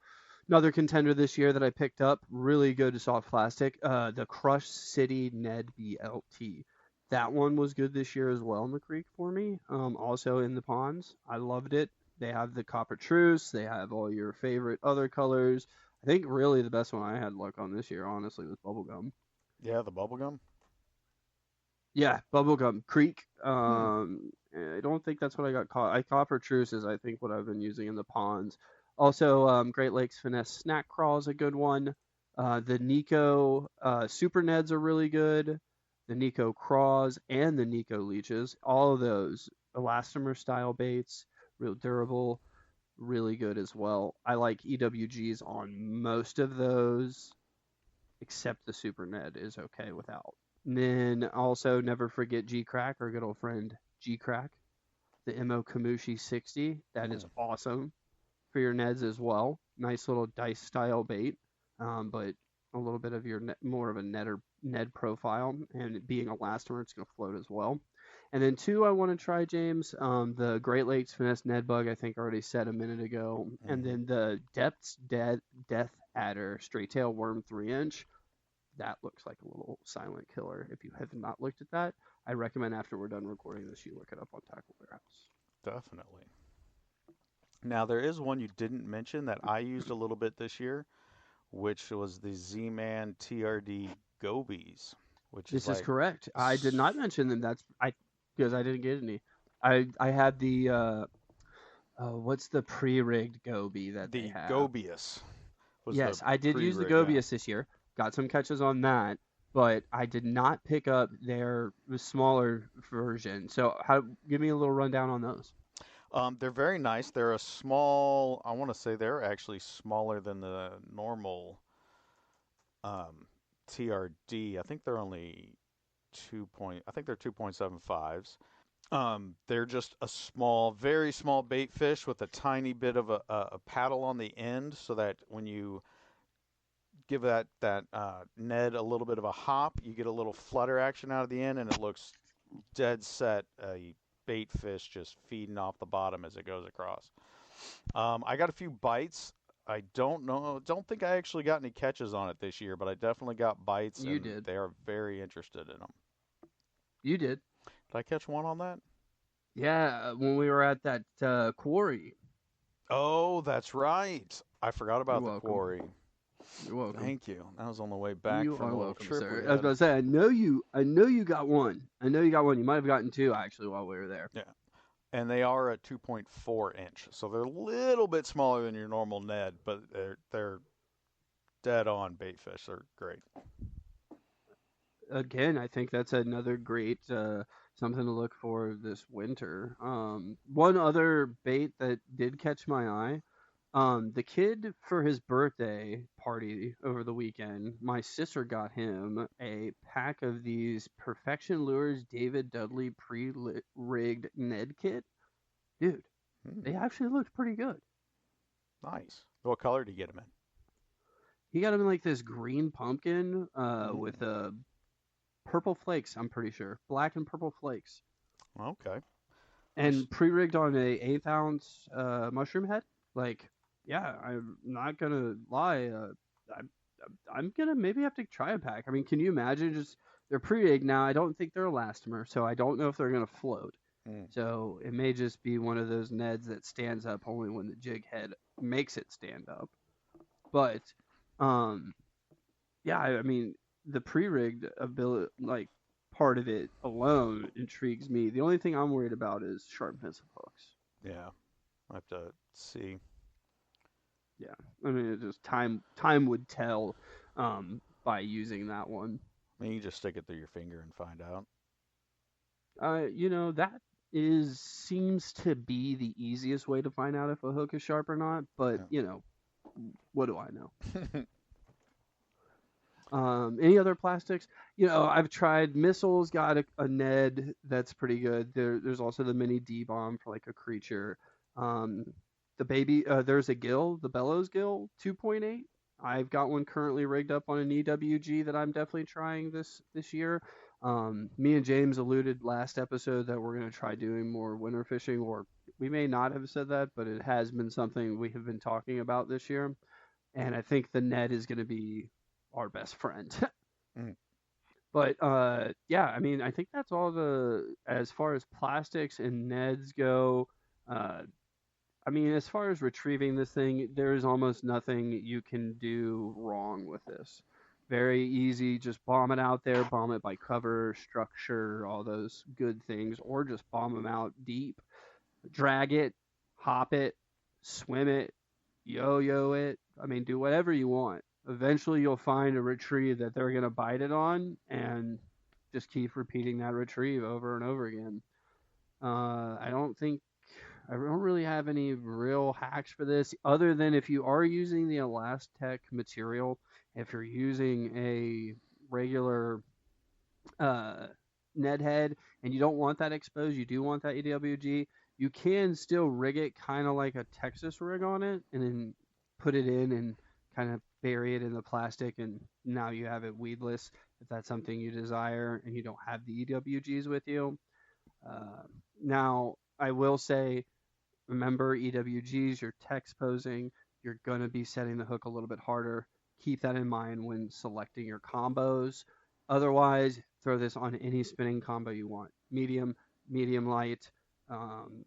Another contender this year that I picked up, really good soft plastic, the Crush City Ned BLT. That one was good this year as well in the creek for me. Also in the ponds, I loved it. They have the copper truce. They have all your favorite other colors. I think really the best one I had luck on this year, honestly, was bubblegum. Yeah, the bubblegum. Yeah, bubblegum creek. Hmm. I don't think that's what I got caught. I copper truce is I think what I've been using in the ponds. Also, Great Lakes Finesse Snack Crawl is a good one. The Nico Super Neds are really good. The Nico Craws and the Nico Leeches, all of those elastomer style baits, real durable, really good as well. I like EWGs on most of those, except the Super Ned is okay without. And then also never forget G Crack, our good old friend G Crack, the MO Kamushi 60. That is Mm. awesome for your Neds as well. Nice little dice style bait, but a little bit of your more of a Ned profile, and being a elastomer, it's going to float as well. And then two, I want to try, James, the Great Lakes Finesse Ned Bug. I think I already said a minute ago, and Hmm. then the Death Adder Straight Tail Worm 3-inch. That looks like a little silent killer. If you have not looked at that, I recommend after we're done recording this, you look it up on Tackle Warehouse. Definitely. Now there is one you didn't mention that I used a little bit this year, which was the Z-Man TRD Gobies, which is This is like correct. I did not mention them. That's I because I didn't get any. I had the what's the pre-rigged Goby that they the have? Gobius was the Yes, I did use the pre-rig. Yeah. Gobius this year. Got some catches on that, but I did not pick up their smaller version. So how? Give me a little rundown on those. They're very nice. They're a small. I want to say they're actually smaller than the normal um, TRD. I think they're only 2 point. I think they're 2.75s. They're just a small, very small bait fish with a tiny bit of a paddle on the end, so that when you give that Ned a little bit of a hop, you get a little flutter action out of the end, and it looks dead set a bait fish just feeding off the bottom as it goes across. I got a few bites. I don't think I actually got any catches on it this year, but I definitely got bites, You and did. they are very interested in them. You did. Did I catch one on that? Yeah, when we were at that quarry. Oh, that's right. I forgot You're about the welcome. quarry. You're welcome. Thank you. That was on the way back You from are a little welcome, trip we sir. I was had. about to say, I know you. I know you got one. I know you got one. You might have gotten two actually while we were there. Yeah. And they are a 2.4 inch, so they're a little bit smaller than your normal Ned, but they're dead on bait fish. They're great. Again, I think that's another great something to look for this winter. One other bait that did catch my eye. The kid for his birthday party over the weekend, my sister got him a pack of these Perfection Lures David Dudley pre-rigged Ned kit. Dude, Hmm, they actually looked pretty good. nice. What color did you get them He got him in like this green pumpkin in? with purple flakes, I'm pretty sure. Black and purple flakes. Okay. Nice. And pre-rigged on a eighth ounce mushroom head. Like, yeah, I'm not gonna lie. I'm, I'm gonna maybe have to try a pack. I mean, can you imagine just they're pre-rigged now? I don't think they're elastomer, so I don't know if they're gonna float. Mm. So it may just be one of those Neds that stands up only when the jig head makes it stand up. But um, yeah, I mean the pre-rigged ability, like part of it alone, intrigues me. The only thing I'm worried about is sharpness of hooks. Yeah. I have to see. Yeah, I mean it just time would tell by using that one. I mean, you just stick it through your finger and find out. That is seems to be the easiest way to find out if a hook is sharp or not. But what do I know? Yeah. Any other plastics? I've tried missiles. Got a Ned that's pretty good. There's also the mini D bomb for like a creature. Um, the baby. There's a gill, the bellows gill, 2.8. I've got one currently rigged up on an EWG that I'm definitely trying this year. Me and James alluded last episode that we're going to try doing more winter fishing, or we may not have said that, but it has been something we have been talking about this year. and I think the Ned is going to be our best friend. Mm. But yeah, I mean, I think that's all as far as plastics and Neds go. Uh, I mean, as far as retrieving this thing, there is almost nothing you can do wrong with this. Very easy, just bomb it out there, bomb it by cover, structure, all those good things, or just bomb them out deep. Drag it, hop it, swim it, yo-yo it. I mean, do whatever you want. Eventually, you'll find a retrieve that they're going to bite it on, and just keep repeating that retrieve over and over again. I don't really have any real hacks for this, other than if you are using the Elastec material, if you're using a regular uh, Ned head and you don't want that exposed, you do want that EWG, you can still rig it kind of like a Texas rig on it, and then put it in and kind of bury it in the plastic, and now you have it weedless if that's something you desire and you don't have the EWGs with you. Uh, Now, I will say, remember EWGs, you're text posing, you're going to be setting the hook a little bit harder. Keep that in mind when selecting your combos. Otherwise, throw this on any spinning combo you want. Medium, medium light, um,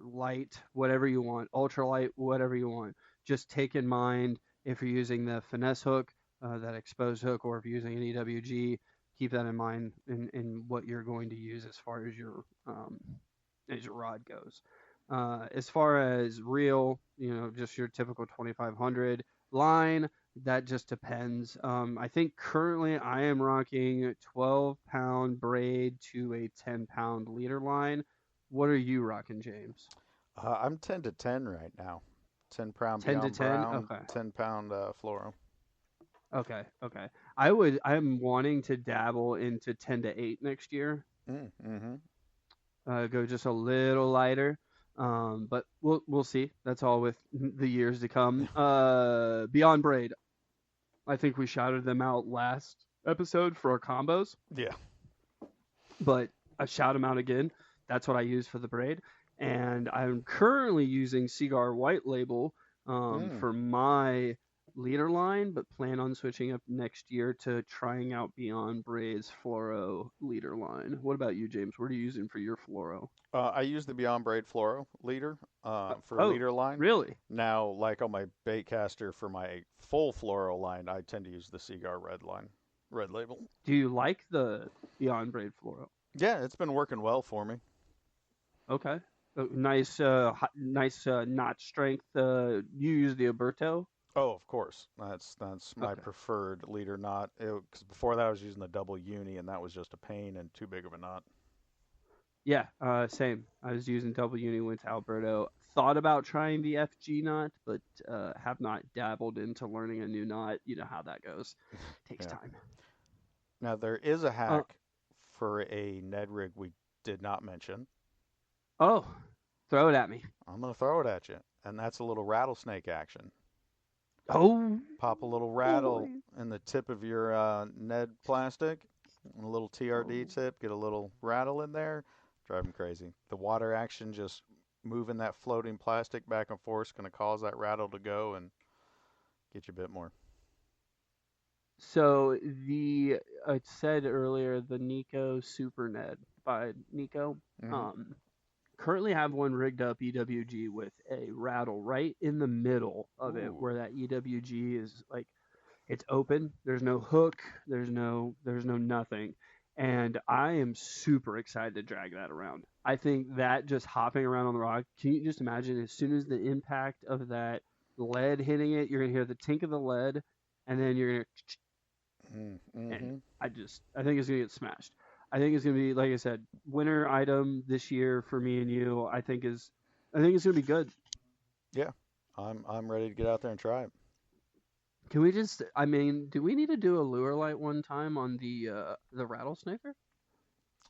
light, whatever you want, ultralight, whatever you want. Just take in mind if you're using the finesse hook, that exposed hook, or if you're using an EWG, keep that in mind in what you're going to use as your rod goes. As far as reel, just your typical 2500 line, that just depends. I think currently I am rocking 12-pound braid to a 10-pound leader line. What are you rocking, James? I'm 10 to 10 right now. 10 pound 10 to Beyond 10? Brown, Okay. 10 pound fluoro. Okay. Okay. I'm wanting to dabble into 10 to 8 next year. Mm-hmm. Go just a little lighter. But we'll see. That's all with the years to come. Beyond Braid. I think we shouted them out last episode for our combos, Yeah. but I shout them out again. That's what I use for the braid. And I'm currently using Cigar White Label Mm. for my leader line, but plan on switching up next year to trying out Beyond Braid's Fluoro leader line. What about you, James? What are you using for your Fluoro? I use the Beyond Braid Fluoro leader for Oh, leader line. really? Now, like on my baitcaster for my full fluoro line, I tend to use the Cigar Red line, Red Label. Do you like the Beyond Braid Fluoro? Yeah, it's been working well for me. Okay. Nice, nice knot strength. You use the Alberto? Oh, of course. That's my Okay. preferred leader knot. Because before that, I was using the double uni, and that was just a pain and too big of a knot. Yeah, same. I was using double uni, went to Alberto. Thought about trying the FG knot, but have not dabbled into learning a new knot. You know how that goes. Takes Yeah. time. Now there is a Uh, hack for a Ned rig we did not mention. oh, throw it at me. I'm gonna throw it at you, and that's a little rattlesnake action. Oh, Pop a little rattle boy. in the tip of your Ned plastic, and a little TRD Oh. tip. Get a little rattle in there. Drive them crazy. The water action just moving that floating plastic back and forth is going to cause that rattle to go and get you a bit more. So I said earlier the Nico Super Ned by Nico. Mm-hmm. Um, Currently have one rigged up EWG with a rattle right in the middle of it, Ooh. where that EWG is like it's open. There's no hook. There's no nothing. And I am super excited to drag that around. I think that just hopping around on the rock, can you just imagine as soon as the impact of that lead hitting it, you're gonna hear the tink of the lead, and then you're gonna and Mm-hmm. I think it's gonna get smashed. I think it's gonna be, like I said, winter item this year for me and you. I think it's gonna be good. Yeah, I'm ready to get out there and try it. Can we just? I mean, do we need to do a lure light one time on the rattlesnaker?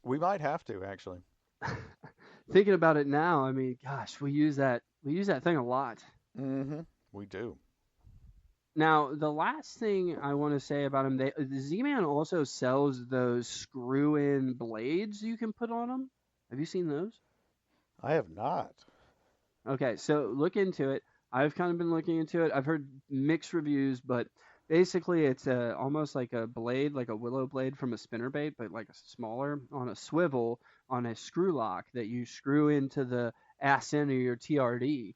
We might have to actually. Thinking about it now, I mean, gosh, we use that thing a lot. Mm-hmm. We do. Now, the last thing I want to say about him, the Z-Man also sells those screw-in blades you can put on them. Have you seen those? I have not. Okay, so look into it. I've kind of been looking into it. I've heard mixed reviews, but basically it's almost like a blade, like a willow blade from a spinnerbait, but like a smaller on a swivel on a screw lock that you screw into the ass end of your TRD.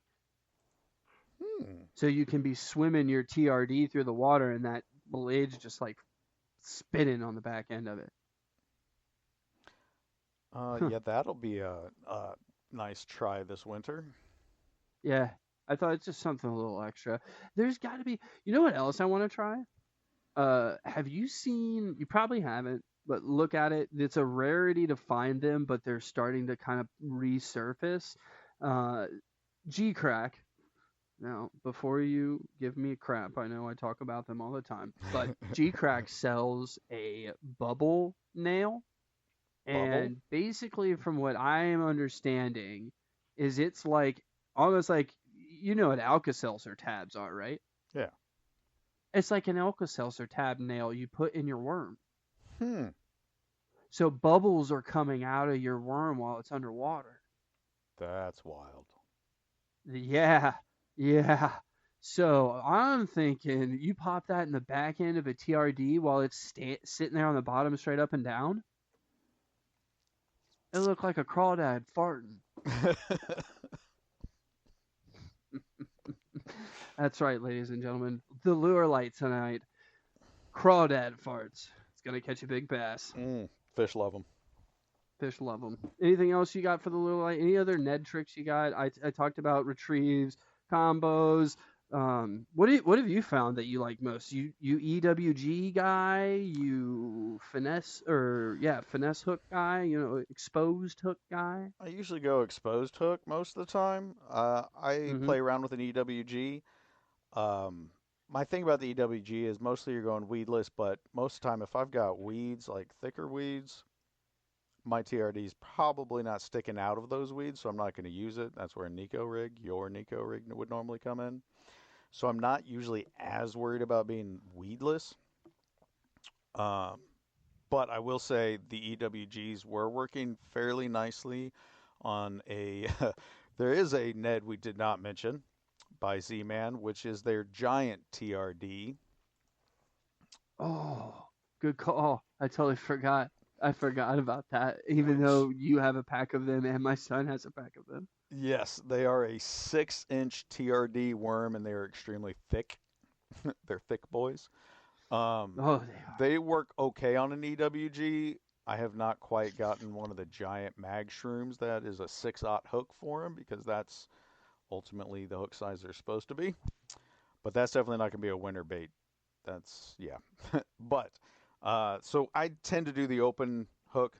Hmm. So you can be swimming your TRD through the water and that blade's just like spinning on the back end of it. Yeah, that'll be a nice try this winter. Yeah, I thought it's just something a little extra. There's got to be, you know what else I want to try? Have you seen? You probably haven't, but look at it. It's a rarity to find them, but they're starting to kind of resurface. Uh, G Crack. Now, before you give me crap, I know I talk about them all the time, but G Crack sells a bubble nail, Bubble? and basically, from what I am understanding, is it's like almost like you know what Alka-Seltzer tabs are, right? Yeah. It's like an Alka-Seltzer tab nail you put in your worm. Hmm. So bubbles are coming out of your worm while it's underwater. That's wild. Yeah, yeah. So I'm thinking you pop that in the back end of a TRD while it's sitting there on the bottom straight up and down. It looked like a crawdad farting. That's right, ladies and gentlemen. The lure light tonight. Crawdad farts. It's going to catch a big bass. Fish love them. Fish love them. Anything else you got for the little light? Any other Ned tricks you got? I talked about retrieves, combos. What have you found that you like most? You EWG guy, you finesse hook guy, exposed hook guy. I usually go exposed hook most of the time. I Mm-hmm. play around with an EWG. Um, my thing about the EWG is mostly you're going weedless, but most of the time if I've got weeds, like thicker weeds, my TRD is probably not sticking out of those weeds, so I'm not going to use it. That's where a your Nico rig would normally come in. So I'm not usually as worried about being weedless. Um, but I will say the EWGs were working fairly nicely on a. There is a Ned we did not mention by Z-Man, which is their giant TRD. Oh, good call. I totally forgot. I forgot about that. Even Which, though you have a pack of them and my son has a pack of them. yes, they are a 6-inch TRD worm, and they are extremely thick. They're thick boys. Um, Oh, they are. they work okay on an EWG. I have not quite gotten one of the giant mag shrooms that is a 6/0 hook for them because that's ultimately the hook size they're supposed to be. But that's definitely not going to be a winter bait. That's, yeah. But, so I tend to do the open hook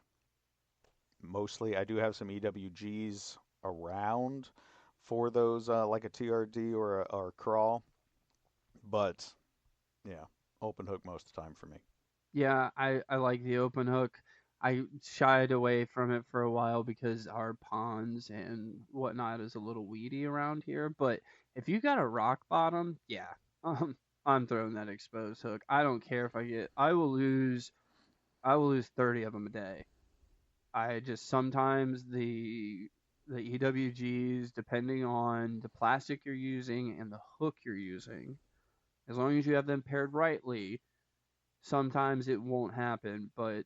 mostly. I do have some EWGs around for those, like a TRD or a crawl. But, yeah, open hook most of the time for me. Yeah, I like the open hook. I shied away from it for a while because our ponds and whatnot is a little weedy around here. But if you got a rock bottom, yeah, um, I'm throwing that exposed hook. I don't care if I will lose 30 of them a day. I just sometimes the EWGs, depending on the plastic you're using and the hook you're using, as long as you have them paired rightly, sometimes it won't happen. But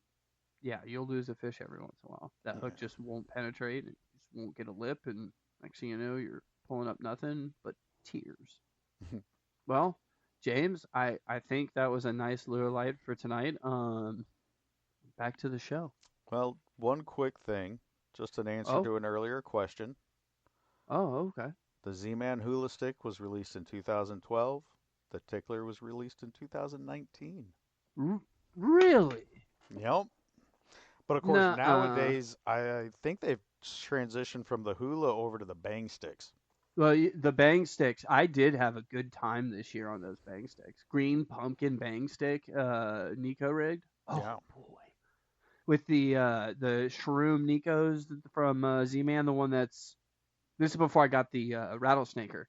yeah, you'll lose a fish every once in a while. That hook just won't penetrate. It just won't get a lip, and next thing you know, you're pulling up nothing but tears. Well, James, I think that was a nice lure light for tonight. Back to the show. Well, one quick thing, just an answer Oh, to an earlier question. oh, okay. The Z-Man Hula Stick was released in 2012. The Tickler was released in 2019. R- really? Yep. But of course, Nuh-uh. nowadays, I think they've transitioned from the Hula over to the Bang Sticks. Well, the bang sticks. I did have a good time this year on those bang sticks. Green pumpkin bang stick, Nico rigged. Oh Yeah. boy, with the shroom Nikos from Z-Man, the one that's this is before I got the rattlesnaker,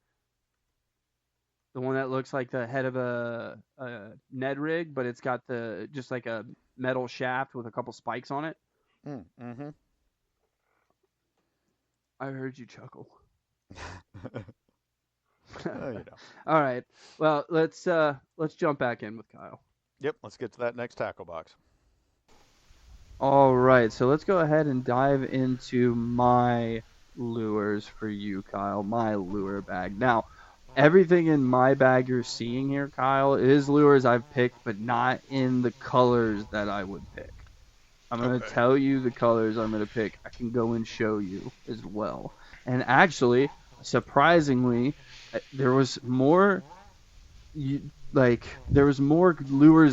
the one that looks like the head of a Ned rig, but it's got the just like a metal shaft with a couple spikes on it. Mm-hmm. I heard you chuckle. You know. All right. Well, let's jump back in with Kyle. Yep, let's get to that next tackle box. All right. So let's go ahead and dive into my lures for you, Kyle. My lure bag. Now, everything in my bag you're seeing here, Kyle, is lures I've picked, but not in the colors that I would pick. I'm going to tell you the colors I'm going to pick. I can go and show you as well. And actually, surprisingly, there was more lures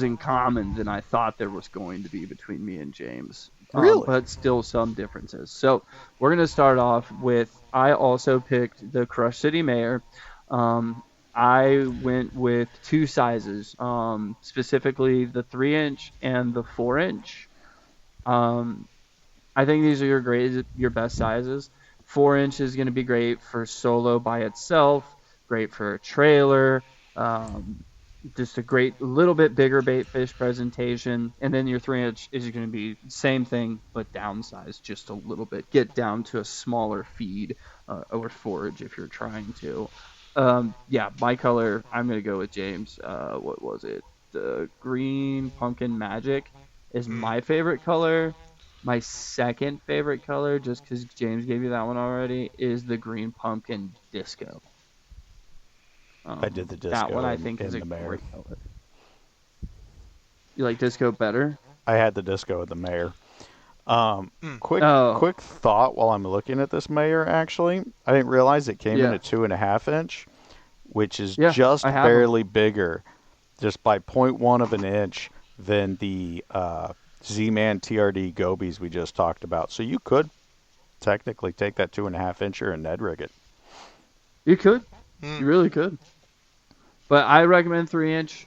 in common than I thought there was going to be between me and James. Really? But still some differences. So we're going to start off with, I also picked the Crush City Mayor. I went with two sizes, specifically the 3-inch and the 4-inch. I think these are your best sizes. 4-inch is going to be great for solo by itself, great for a trailer, just a great little bit bigger bait fish presentation. And then your 3-inch is going to be same thing, but downsized just a little bit. Get down to a smaller feed or forage if you're trying to. Yeah, my color, I'm going to go with James. What was it? The Green Pumpkin Magic is my favorite color. My second favorite color, just because James gave you that one already, is the Green Pumpkin Disco. I did the disco. That one I think is a Mayor. great color. You like disco better? I had the disco with the Mayor. Quick thought while I'm looking at this Mayor, actually. I didn't realize it came in a 2.5-inch, which is just barely bigger, just by 0.1 of an inch than the Z-Man TRD Gobies we just talked about. So you could technically take that 2.5-incher and Ned rig it. You could. You really could. But I recommend 3-inch.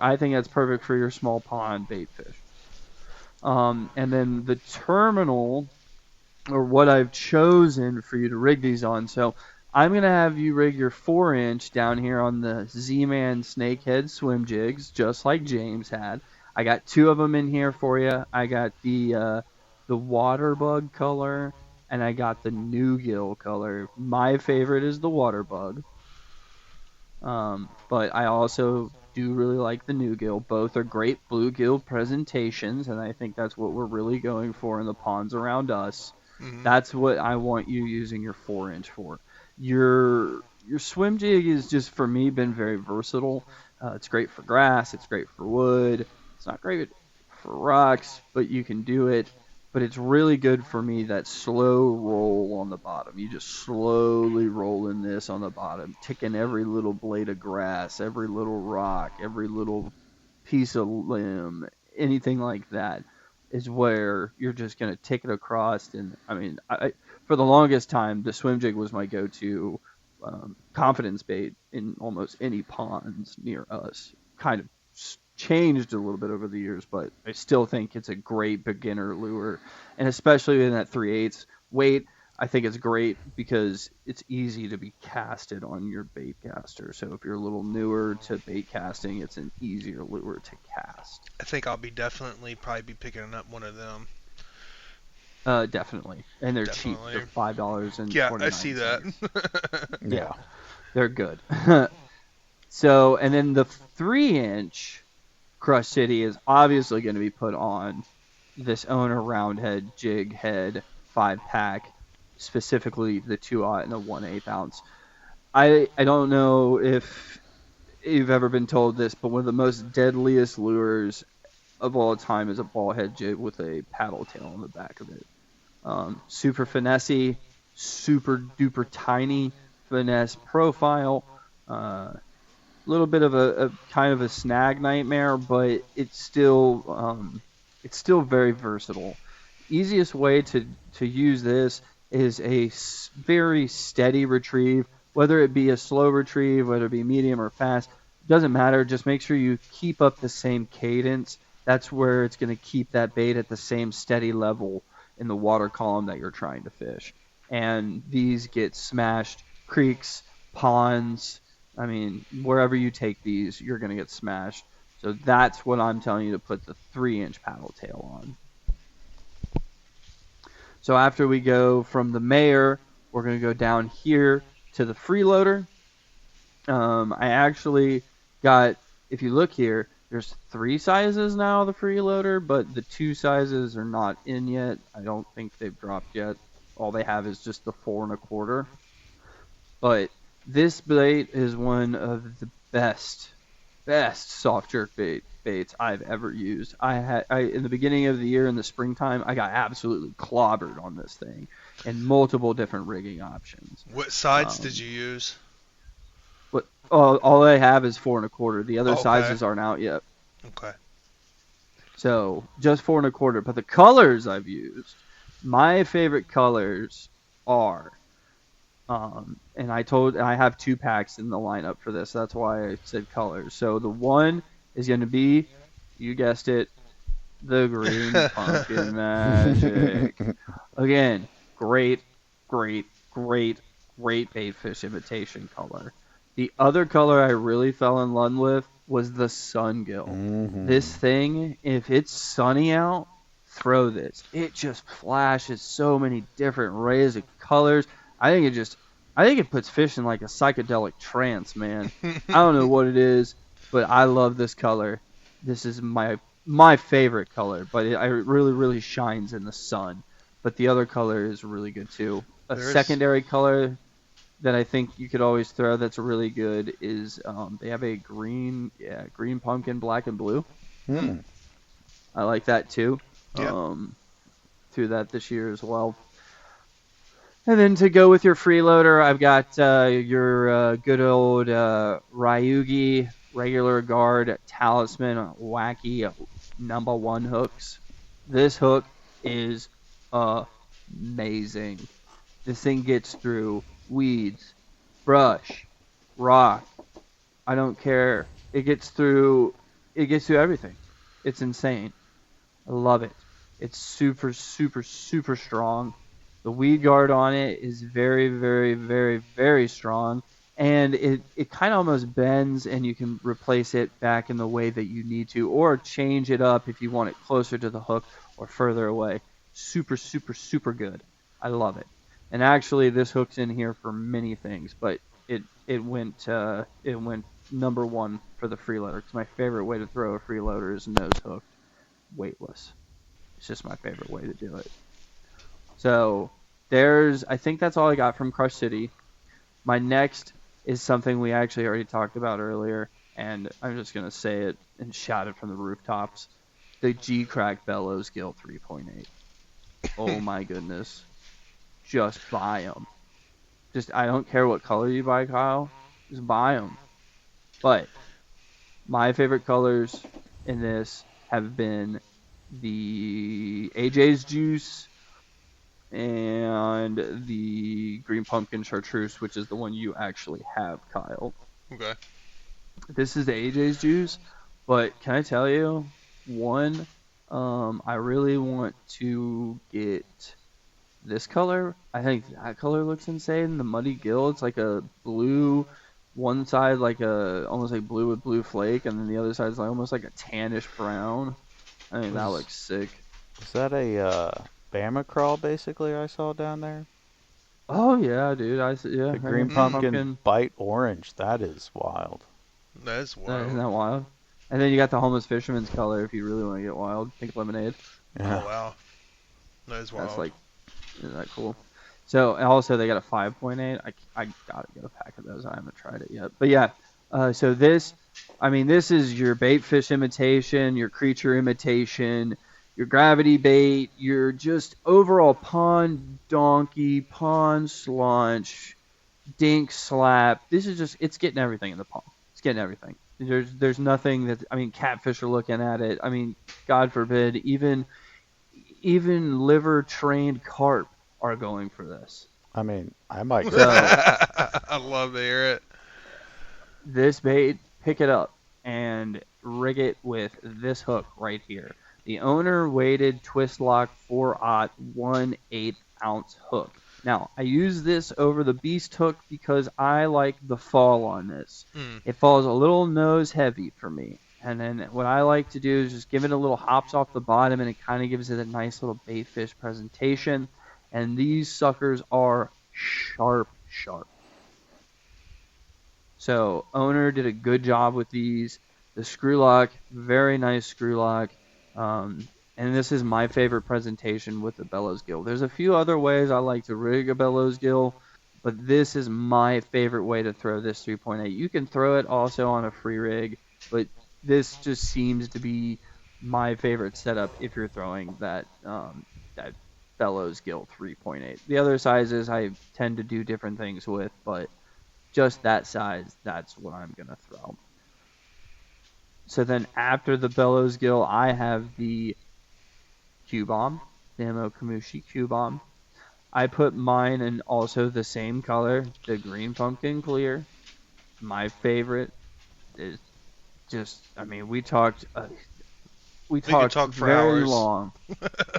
I think that's perfect for your small pond bait fish. And then the terminal, or what I've chosen for you to rig these on. So I'm going to have you rig your 4-inch down here on the Z-Man Snakehead swim jigs, just like James had. I got 2 of them in here for you. I got the water bug color, and I got the newgill color. My favorite is the water bug. But I also do really like the newgill. Both are great bluegill presentations, and I think that's what we're really going for in the ponds around us. Mm-hmm. That's what I want you using your 4-inch for. Your swim jig is just, for me, been very versatile. It's great for grass. It's great for wood. It's not great for rocks, but you can do it. But it's really good for me, that slow roll on the bottom. You just slowly roll in this on the bottom, ticking every little blade of grass, every little rock, every little piece of limb, anything like that is where you're just going to tick it across. And I mean, for the longest time, the swim jig was my go-to confidence bait in almost any ponds near us. Kind of changed a little bit over the years, but I still think it's a great beginner lure, and especially in that 3/8 weight, I think it's great because it's easy to be casted on your bait caster. So if you're a little newer to bait casting, it's an easier lure to cast. I think I'll probably be picking up one of them. Definitely, and they're cheap. They're $5 and yeah, I see that. Yeah, they're good. So, and then the 3-inch Crush City is obviously going to be put on this Owner Roundhead Jig Head 5-pack, specifically the 2/0 and the 1/8 ounce. I don't know if you've ever been told this, but one of the most deadliest lures of all time is a ball head jig with a paddle tail on the back of it. Super finessey, super duper tiny finesse profile. Little bit of a kind of a snag nightmare, but it's still very versatile. Easiest way to use this is a very steady retrieve, whether it be a slow retrieve, whether it be medium or fast, doesn't matter. Just make sure you keep up the same cadence. That's where it's going to keep that bait at the same steady level in the water column that you're trying to fish. And these get smashed creeks, ponds. I mean, wherever you take these, you're going to get smashed. So that's what I'm telling you to put the 3-inch paddle tail on. So after we go from the Mayor, we're going to go down here to the freeloader. I actually got, if you look here, there's 3 sizes now of the freeloader, but the 2 sizes are not in yet. I don't think they've dropped yet. All they have is just the 4 1/4. But this bait is one of the best soft jerk baits I've ever used. I in the beginning of the year in the springtime, I got absolutely clobbered on this thing, and multiple different rigging options. What sides did you use? But all I have is 4 1/4. The other Okay. sizes aren't out yet. Okay. So just 4 1/4. But the colors I've used, my favorite colors are, and I have 2 packs in the lineup for this. That's why I said colors. So the one is going to be, you guessed it, the green pumpkin magic. Again, great bait fish imitation color. The other color I really fell in love with was the sungill. Mm-hmm. This thing, if it's sunny out, throw this. It just flashes so many different rays of colors. I think it puts fish in like a psychedelic trance, man. I don't know what it is, but I love this color. This is my favorite color, but it really shines in the sun. But the other color is really good too. There's- Secondary color that I think you could always throw that's really good is they have a green pumpkin, black and blue. Hmm. I like that too. Yeah. Threw that this year as well. And then to go with your freeloader, I've got your good old Ryugi regular guard talisman wacky #1 hooks. This hook is amazing. This thing gets through weeds, brush, rock. I don't care. It gets through everything. It's insane. I love it. It's super strong. The weed guard on it is very strong, and it kind of almost bends, and you can replace it back in the way that you need to, or change it up if you want it closer to the hook or further away. Super good. I love it. And actually, this hook's in here for many things, but it went #1 for the freeloader. Because my favorite way to throw a freeloader is nose hook, weightless. It's just my favorite way to do it. So I think that's all I got from Crush City. My next is something we actually already talked about earlier, and I'm just gonna say it and shout it from the rooftops: the G-Crack Bellows Gill 3.8. Oh my goodness. Just buy them. I don't care what color you buy, Kyle. Just buy them. But my favorite colors in this have been the AJ's Juice and the Green Pumpkin Chartreuse, which is the one you actually have, Kyle. Okay. This is the AJ's Juice, but can I tell you, I really want to get this color. I think that color looks insane. The Muddy Gill, it's like a blue, one side like almost like blue with blue flake, and then the other side is like almost like a tannish brown. I think that looks sick. Is that a Bama crawl basically I saw down there? Oh yeah, dude. Yeah. The green pumpkin bite orange. That is wild. That is wild. Isn't that wild? And then you got the homeless fisherman's color if you really want to get wild. Pink lemonade. Yeah. Oh wow. That is wild. That's like, isn't that cool? So and also they got a 5.8. I gotta get a pack of those. I haven't tried it yet. But yeah. So this is your bait fish imitation, your creature imitation, your gravity bait, your just overall pond donkey, pond slaunch, dink slap. This is just, it's getting everything in the pond. It's getting everything. There's nothing that, catfish are looking at it. God forbid, even liver trained carp are going for this. I might go. So, I love to hear it. this bait, pick it up and rig it with this hook right here. The owner weighted twist lock 4/0 1/8 ounce hook. Now, I use this over the beast hook because I like the fall on this. It falls a little nose heavy for me. And then what I like to do is just give it a little hops off the bottom, and it kind of gives it a nice little bait fish presentation. And these suckers are sharp. So owner did a good job with these. The screw lock, very nice screw lock. And this is my favorite presentation with the bellows gill. There's a few other ways I like to rig a bellows gill, but this is my favorite way to throw this 3.8. You can throw it also on a free rig, but this just seems to be my favorite setup if you're throwing that bellows gill 3.8. The other sizes I tend to do different things with, but just that size, that's what I'm going to throw. So then after the bellows gill, I have the Q-bomb, the Emo Kamushi Q-bomb. I put mine in also the same color, the green pumpkin clear. My favorite is just, I mean, we talked talk for very hours. long.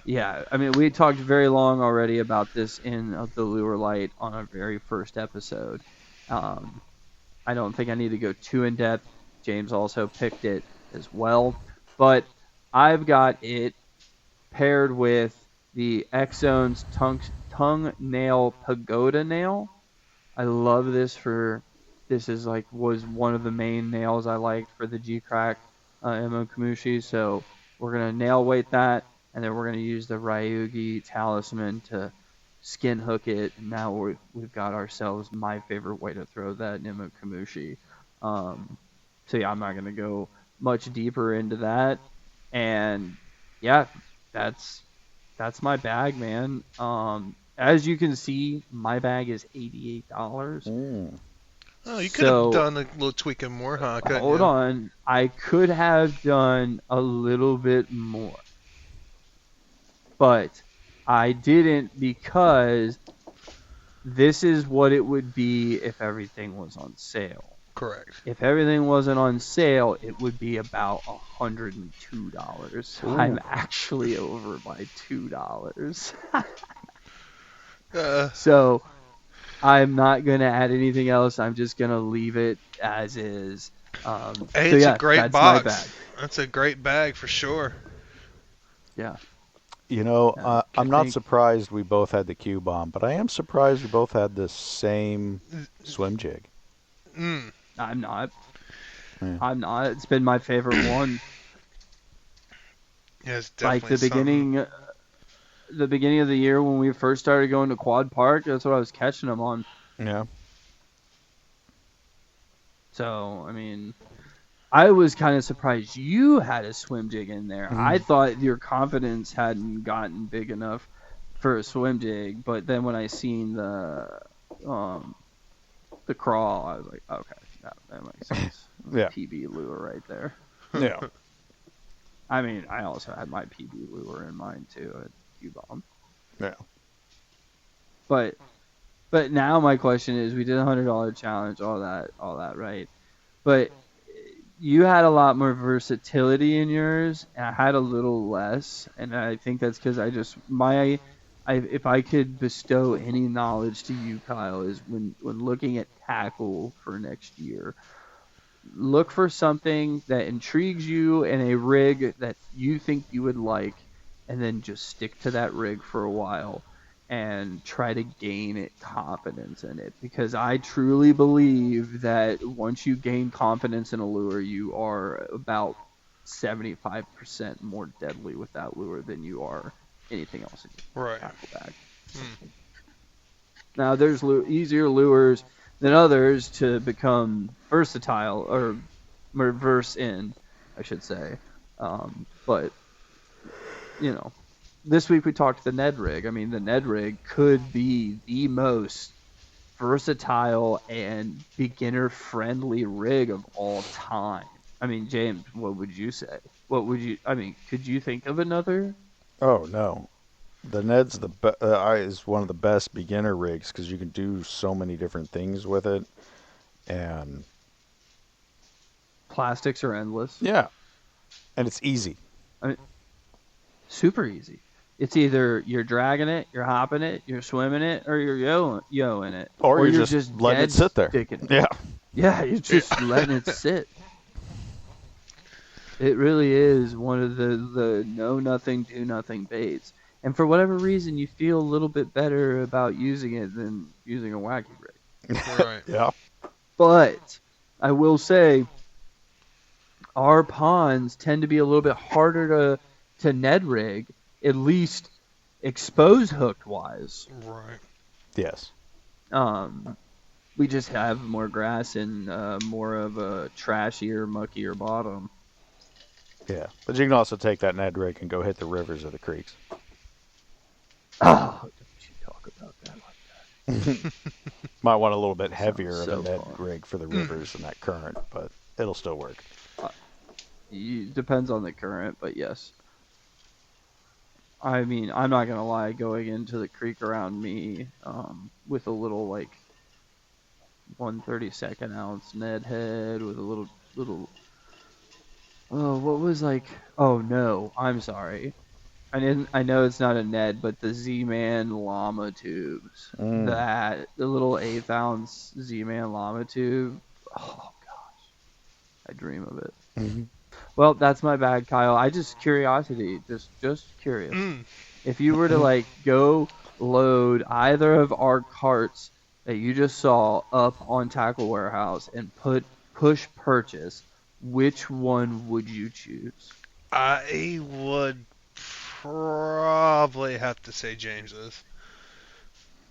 Yeah, I mean, we talked very long already about this in the Lure Light on our very first episode. I don't think I need to go too in depth. James also picked it as well, but I've got it paired with the X-Zone's tongue nail pagoda nail. I love this was one of the main nails I liked for the G-Crack Emo Kamushi, so we're going to nail weight that, and then we're going to use the Ryugi talisman to skin hook it, and now we've got ourselves my favorite way to throw that Emo Kamushi. So yeah, I'm not going to go much deeper into that, and yeah, that's my bag, man. As you can see, my bag is $88. Oh, you could have done a little tweaking more, huh? Hold on. I could have done a little bit more. But I didn't because this is what it would be if everything was on sale. Correct. If everything wasn't on sale, it would be about $102. Ooh. I'm actually over by $2. So I'm not going to add anything else. I'm just going to leave it as is. Hey, it's a great box. My bag. That's a great bag for sure. Yeah. You know, I'm not surprised we both had the Q-bomb, but I am surprised we both had the same swim jig. I'm not. Yeah. I'm not. It's been my favorite one. Yeah, it's Like definitely the beginning of the year when we first started going to Quad Park, that's what I was catching them on. Yeah. So, I mean, I was kind of surprised you had a swim jig in there. I thought your confidence hadn't gotten big enough for a swim jig, but then when I seen the crawl, I was like, okay, that makes sense. Yeah. PB lure right there. Yeah. I mean, I also had my PB lure in mind too at Q-bomb. Yeah. But now my question is, we did a $100 challenge, all that, right? But you had a lot more versatility in yours, and I had a little less, and I think that's because if I could bestow any knowledge to you, Kyle, is when looking at tackle for next year, look for something that intrigues you in a rig that you think you would like, and then just stick to that rig for a while and try to gain confidence in it. Because I truly believe that once you gain confidence in a lure, you are about 75% more deadly with that lure than you are anything else in your tackle bag. Now, there's easier lures than others to become versatile, or verse in, I should say. But, you know, this week we talked the Ned rig. I mean, the Ned rig could be the most versatile and beginner-friendly rig of all time. I mean, James, what would you say? Could you think of another? Oh, no. The Ned's is one of the best beginner rigs because you can do so many different things with it. And plastics are endless. Yeah. And it's easy. I mean, super easy. It's either you're dragging it, you're hopping it, you're swimming it, or you're yoing it. Or you're just letting it sit there. Yeah. Yeah, you're just letting it sit. It really is one of the know nothing, do nothing baits. And for whatever reason, you feel a little bit better about using it than using a wacky rig. Right. Yeah. But I will say our ponds tend to be a little bit harder to Ned rig, at least exposed hooked wise. Right. Yes. We just have more grass and more of a trashier, muckier bottom. Yeah. But you can also take that Ned rig and go hit the rivers or the creeks. Oh, don't you talk about that like that. Might want a little bit heavier Sounds of a so Ned fun. rig for the rivers and that current, but it'll still work. Depends on the current, but yes. I mean, I'm not gonna lie. Going into the creek around me, with a little like 1/32 ounce Ned head with a little. Oh, what was like? Oh no, I'm sorry. I know it's not a Ned, but the Z-Man llama tubes. The little 1/8 ounce Z-Man llama tube. Oh gosh, I dream of it. Mm-hmm. Well, that's my bad, Kyle. I just curiosity, just curious. If you were to like go load either of our carts that you just saw up on Tackle Warehouse and push purchase, which one would you choose? I would probably have to say James's.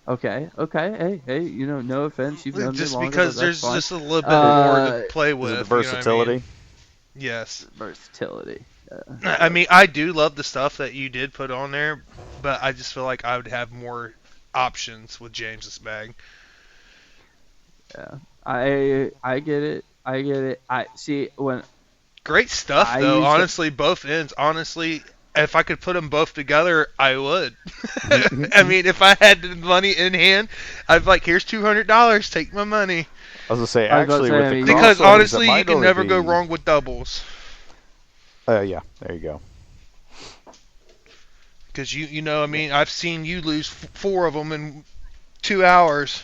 Okay. Hey, no offense, you've known me Just longer, because but there's that's fine. just a little bit more to play with. Is it the versatility? You know what I mean? Yes. Versatility. I mean, I do love the stuff that you did put on there, but I just feel like I would have more options with James's bag. Yeah. I get it. I see when Great stuff I though. used to- Honestly, both ends. Honestly, if I could put them both together, I would. I mean, if I had the money in hand, I'd be like, here's $200. Take my money. I was gonna say I was about to actually say, with I the mean, Because crossovers, honestly, it you might can only never go be- wrong with doubles. Yeah, there you go. Because you know, I mean, I've seen you lose 4 of them in 2 hours.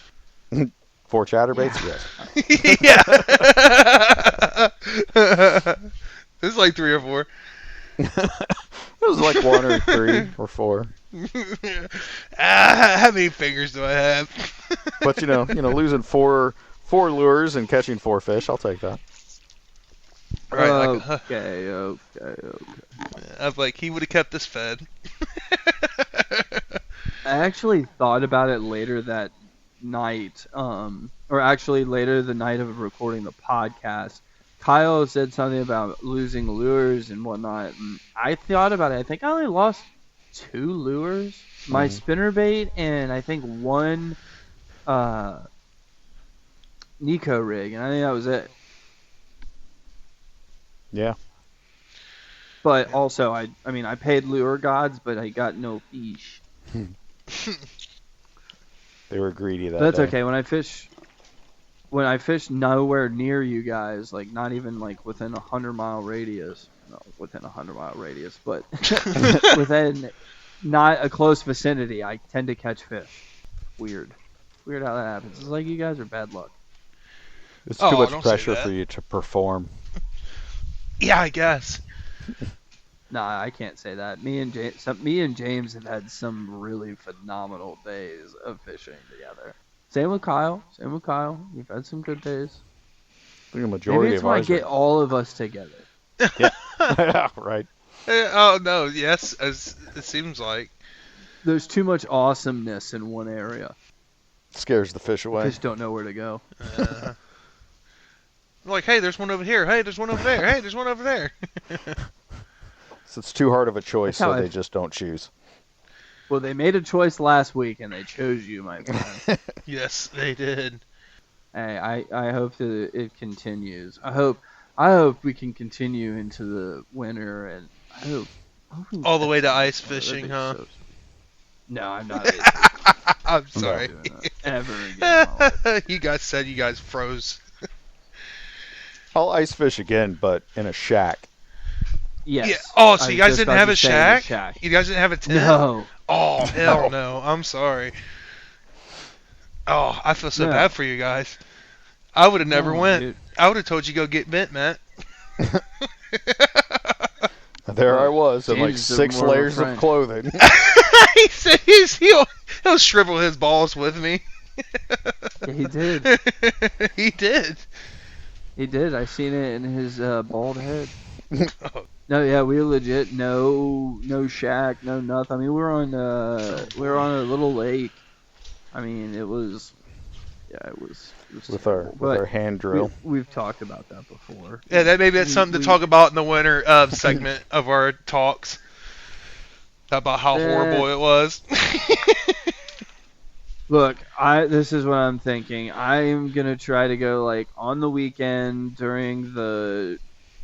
4 chatterbaits, yes. Yeah. It's like 3 or 4. It was like 1 or 3 or 4. How many fingers do I have? But losing four lures and catching 4 fish, I'll take that. Right, Okay. I was like, he would have kept us fed. I actually thought about it later that night, or actually later the night of recording the podcast. Kyle said something about losing lures and whatnot, and I thought about it. I think I only lost 2 lures, my spinnerbait, and I think 1 Nico rig, and I think that was it. Yeah. But also, I mean, I paid lure gods, but I got no fish. They were greedy that That's day. okay. When I fish nowhere near you guys, like not even like within 100-mile radius, no, within 100-mile radius, but within not a close vicinity, I tend to catch fish. Weird how that happens. It's like you guys are bad luck. It's too much don't say pressure that. for you to perform. Yeah, I guess. Nah, I can't say that. Me and James have had some really phenomenal days of fishing together. Same with Kyle. We've had some good days. I think the Maybe majority it's of when I ours get all of us together. Yeah, right. Oh, no, yes, as it seems like. There's too much awesomeness in one area. Scares the fish away. Fish don't know where to go. Like, hey, there's one over here. Hey, there's one over there. Hey, there's one over there. So it's too hard of a choice, That's how so I- they just don't choose. Well, they made a choice last week and they chose you, my friend. Yes, they did. Hey, I hope that it continues. I hope we can continue into the winter, and I hope we All the catch way to some- ice that'd fishing, be huh? No, I'm not. I'm sorry. doing that ever again. in my life. You guys said you guys froze. I'll ice fish again, but in a shack. Yes. Yeah. Oh, I so you was guys just didn't about have to a say the shack? You guys didn't have a tent? No. Oh, hell no. I'm sorry. Oh, I feel so No. bad for you guys. I would have never Oh, went. dude. I would have told you go get bent, Matt. There I was in like James is 6 more of a layers of friend. clothing. He said he'll shrivel his balls with me. Yeah, he did. He did. He did. I seen it in his bald head. Oh, No, yeah, we were legit. No shack, no nothing. I mean, we were on a little lake. I mean, it was, yeah, it was with terrible. our hand drill. We've talked about that before. yeah, maybe that's something to talk about in the winter segment of our talks. About how horrible it was. Look, this is what I'm thinking. I'm gonna try to go like on the weekend during the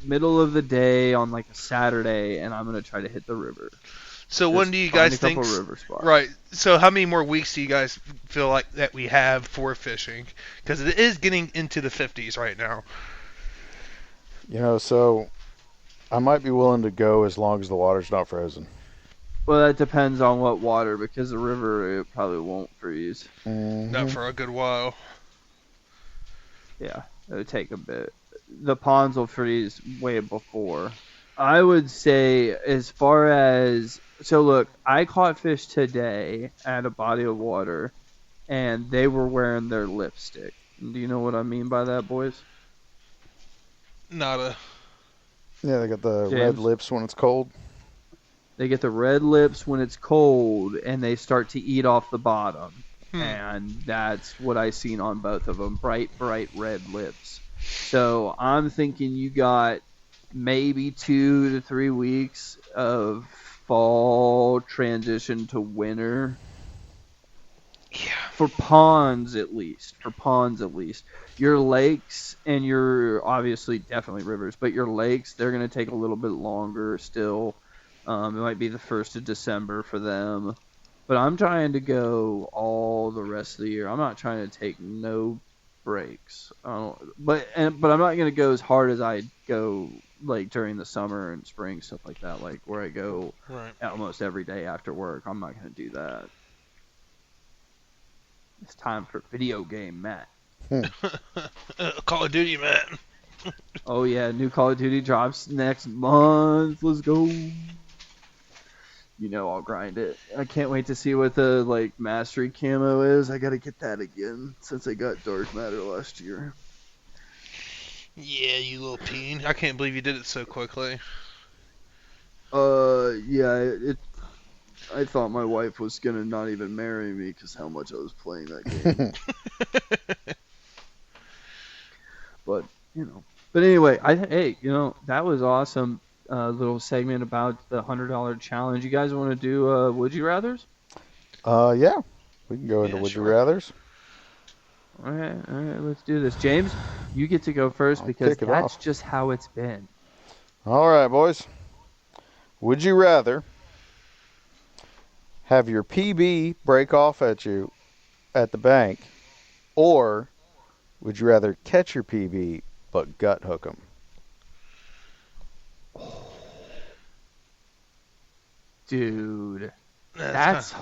middle of the day on like a Saturday, and I'm gonna try to hit the river. So Just when do you find guys a couple think? river spots. Right. So how many more weeks do you guys feel like that we have for fishing? Because it is getting into the 50s right now. So I might be willing to go as long as the water's not frozen. Well, that depends on what water, because the river it probably won't freeze. Not for a good while. Yeah, it'll take a bit. The ponds will freeze way before. I would say, as far as look, I caught fish today at a body of water, and they were wearing their lipstick. Do you know what I mean by that, boys? Nada. Yeah, they got the James? red lips when it's cold. They get the red lips when it's cold, and they start to eat off the bottom. And that's what I seen on both of them. Bright red lips. So I'm thinking you got maybe 2 to 3 weeks of fall transition to winter. Yeah. For ponds at least. Your lakes and your, obviously, definitely rivers, but your lakes, they're going to take a little bit longer still. It might be the 1st of December for them. But I'm trying to go all the rest of the year. I'm not trying to take no breaks. But I'm not going to go as hard as I go like during the summer and spring, stuff like that, like where I go almost every day after work. I'm not going to do that. It's time for video game, Matt. Call of Duty, man. Oh yeah, new Call of Duty drops next month. Let's go. I'll grind it. I can't wait to see what the mastery camo is. I gotta get that again since I got Dark Matter last year. Yeah, you little peen. I can't believe you did it so quickly. Yeah, I thought my wife was gonna not even marry me because how much I was playing that game. But anyway, that was awesome. Little segment about the $100 challenge. You guys want to do Would You Rathers? Yeah, we can go into Would You Rathers. All right, let's do this. James, you get to go first because that's just how it's been. All right, boys. Would you rather have your PB break off at you at the bank, or would you rather catch your PB but gut hook them? Dude, that's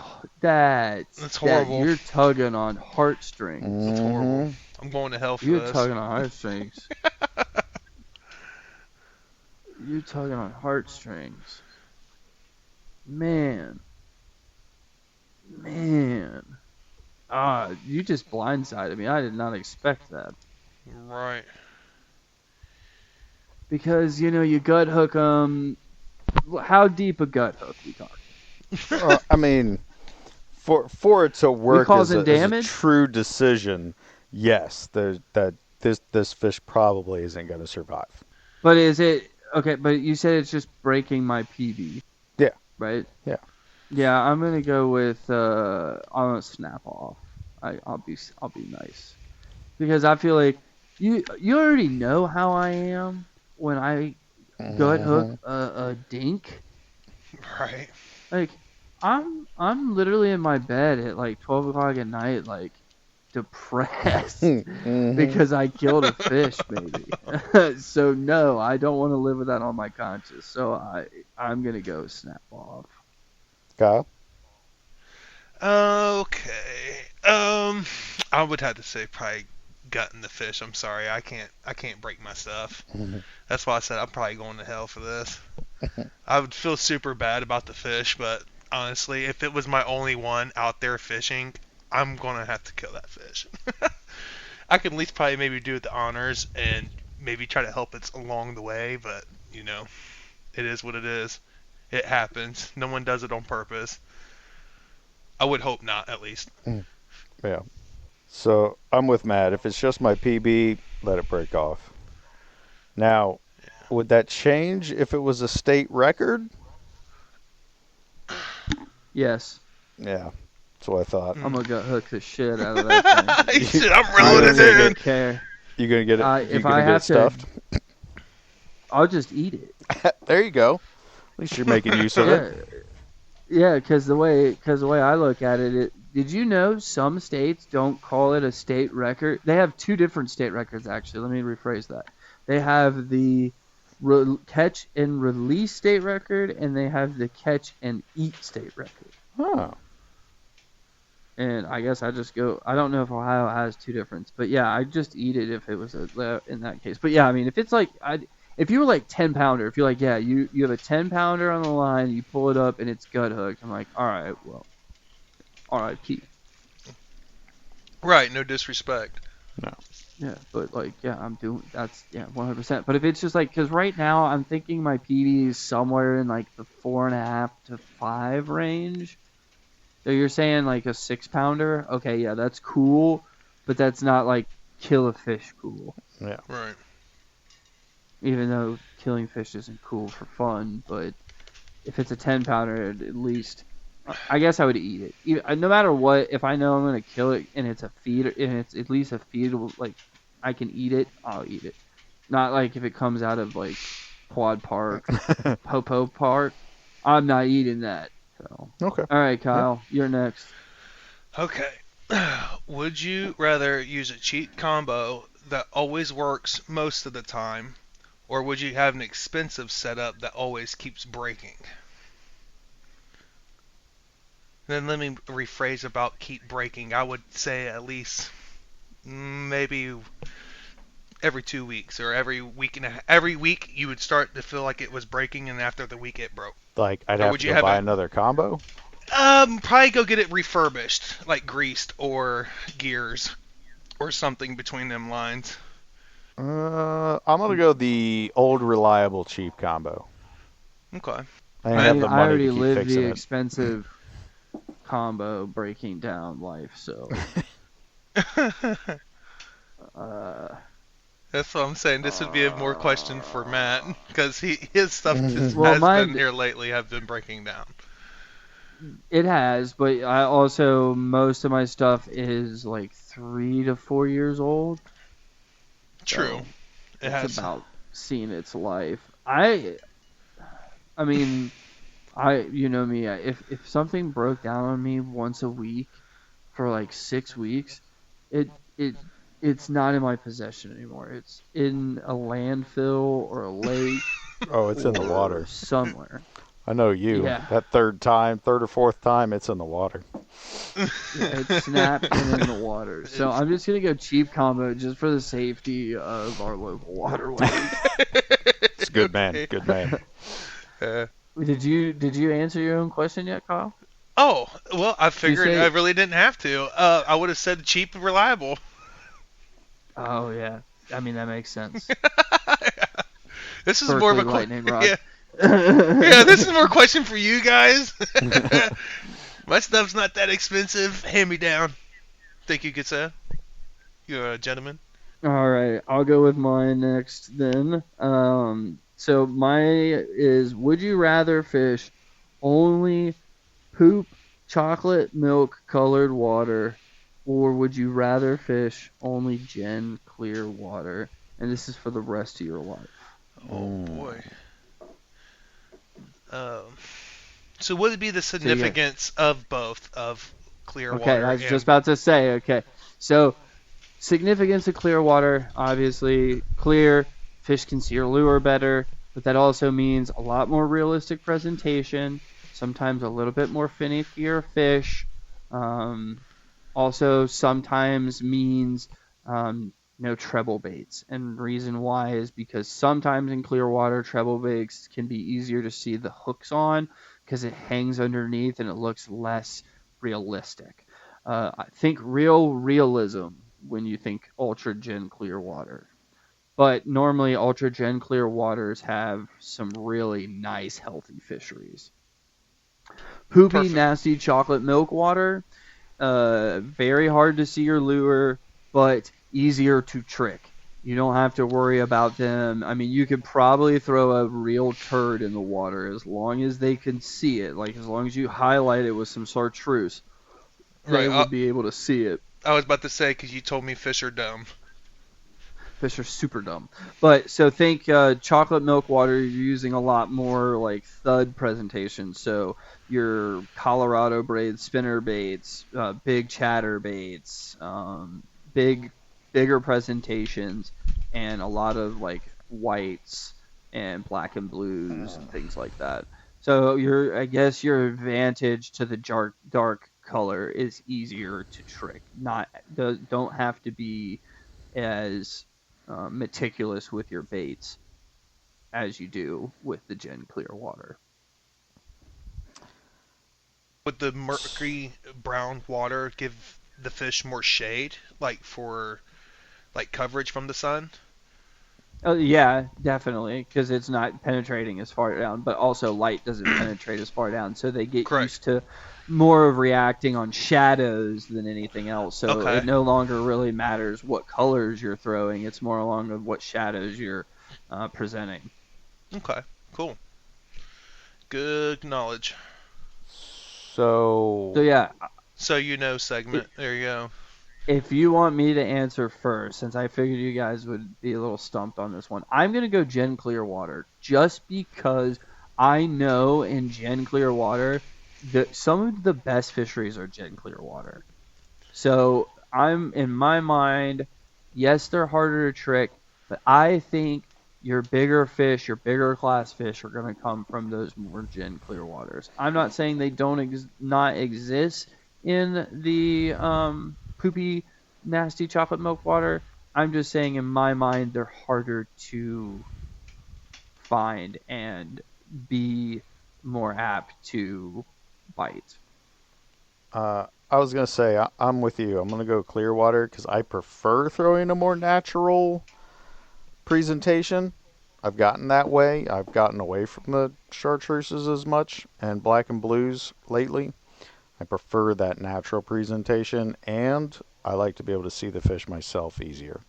horrible. You're tugging on heartstrings. That's horrible. I'm going to hell for You're this. tugging on heartstrings. You're tugging on heartstrings. Man. You just blindsided me. I did not expect that. Right. Because, you gut hook them. How deep a gut hook we talking? I mean, for it to work as a true decision, yes, this fish probably isn't going to survive. But is it okay? But you said it's just breaking my PB. Yeah. Right. Yeah. Yeah, I'm gonna go with I'm gonna snap off. I'll be nice because I feel like you already know how I am when I gut hook a dink. Right. Like I'm literally in my bed at like 12 o'clock at night, like depressed because I killed a fish, maybe. So no, I don't want to live with that on my conscience. So I'm gonna go snap off. Kyle? Okay. I would have to say probably gutting the fish. I'm sorry, I can't break my stuff. That's why I said I'm probably going to hell for this. I would feel super bad about the fish, but honestly, if it was my only one out there fishing, I'm gonna have to kill that fish. I can at least probably maybe do it the honors and maybe try to help it along the way, but it is what it is. It happens. No one does it on purpose. I would hope not, at least. Yeah. So I'm with Matt. If it's just my PB, let it break off. Now, would that change if it was a state record? Yes. Yeah, that's what I thought. I'm gonna go hook the shit out of that thing. He said, I'm reeling it I in. don't care. You gonna get it? If gonna I get have it stuffed? I'll just eat it. There you go. At least you're making use of it. Yeah, because the way I look at it, did you know some states don't call it a state record? They have two different state records, actually. Let me rephrase that. They have the catch and release state record, and they have the catch and eat state record. Oh. And I guess I just go. I don't know if Ohio has two different, but yeah, I just eat it if it was in that case. But yeah, I mean, if it's like if you were like 10-pounder, if you're like, yeah, you have a 10-pounder on the line, you pull it up and it's gut hooked. I'm like, all right, well, R.I.P. Right, no disrespect. No. Yeah, but like, yeah, I'm doing that's 100%. But if it's just like, because right now I'm thinking my PB is somewhere in like the 4.5 to 5 range. So you're saying like a 6-pounder? Okay, yeah, that's cool, but that's not like kill a fish cool. Yeah. Right. Even though killing fish isn't cool for fun, but if it's a 10-pounder, at least I guess I would eat it. No matter what, if I know I'm gonna kill it and it's a feed, and it's at least a feedable, like I can eat it, I'll eat it. Not like if it comes out of like Quad Park, Popo Park, I'm not eating that. So. Okay. All right, Kyle, you're next. Okay. Would you rather use a cheap combo that always works most of the time, or would you have an expensive setup that always keeps breaking? Then let me rephrase about keep breaking. I would say at least maybe every 2 weeks or every week every week you would start to feel like it was breaking, and after the week it broke. Like I'd have to go buy another combo? Probably go get it refurbished, like greased or gears or something between them lines. I'm gonna go the old reliable cheap combo. Okay. I have the money I already to keep lived fixing the it. expensive combo breaking down life, so. That's what I'm saying. This would be a more question for Matt, because his stuff has been here lately have been breaking down. It has, but I also, most of my stuff is like 3 to 4 years old. True. So it has about seen its life. I mean, you know me, if something broke down on me once a week for like 6 weeks, it's not in my possession anymore. It's in a landfill or a lake. Oh, it's in the water somewhere. I know you. Yeah. That third or fourth time, it's in the water. Yeah, it's snapped and in the water. So I'm just gonna go cheap combo just for the safety of our local waterways. It's good, man. Good man. Did you answer your own question yet, Kyle? Oh, well, I figured I really didn't have to. I would have said cheap and reliable. Oh yeah, I mean that makes sense. This is more of a lightning rod. Yeah. Yeah, this is more a question for you guys. My stuff's not that expensive. Hand me down. Think you could say? You're a gentleman. All right, I'll go with mine next then. So mine is: would you rather fish only poop chocolate milk colored water, or would you rather fish only Gen clear water? And this is for the rest of your life. Oh boy. So what would be the significance of both of clear water? Okay, I was just about to say. Okay, so significance of clear water, obviously clear fish can see your lure better, but that also means a lot more realistic presentation. Sometimes a little bit more finickier fish. Also, sometimes means no treble baits, and reason why is because sometimes in clear water treble baits can be easier to see the hooks on because it hangs underneath and it looks less realistic. I think realism when you think ultra gen clear water. But normally, ultra gen clear waters have some really nice, healthy fisheries. Poopy, Perfect. nasty chocolate milk water, very hard to see your lure, but easier to trick. You don't have to worry about them. I mean, you could probably throw a real turd in the water as long as they can see it. Like, as long as you highlight it with some chartreuse, they Right. would be able to see it. I was about to say because you told me fish are dumb. Fish are super dumb. But so think chocolate milk water, you're using a lot more like thud presentation. So your Colorado braid spinner baits, big chatter baits, bigger presentations, and a lot of like whites and black and blues and things like that. So I guess your advantage to the dark color is easier to trick. Don't have to be as meticulous with your baits as you do with the Gen Clear water. Would the murky brown water give the fish more shade, like for like coverage from the sun? Oh yeah, definitely, because it's not penetrating as far down, but also light doesn't penetrate as far down, so they get Correct. used to more of reacting on shadows than anything else. So Okay. it no longer really matters what colors you're throwing; it's more along of what shadows you're presenting. Okay. Cool. Good knowledge. So So yeah, So you know segment. There you go. if you want me to answer first, since I figured you guys would be a little stumped on this one, I'm going to go Gen Clearwater just because I know in Gen Clearwater that some of the best fisheries are Gen Clearwater. So I'm in my mind, yes, they're harder to trick, but I think your bigger fish, your bigger class fish are going to come from those more Gen Clearwaters. I'm not saying they don't not exist in the poopy, nasty chocolate milk water. I'm just saying in my mind they're harder to find and be more apt to bite. I was gonna say I'm with you. I'm gonna go Clearwater because I prefer throwing a more natural presentation. I've gotten that way. I've gotten away from the chartreuses as much and black and blues lately. I prefer that natural presentation, and I like to be able to see the fish myself easier.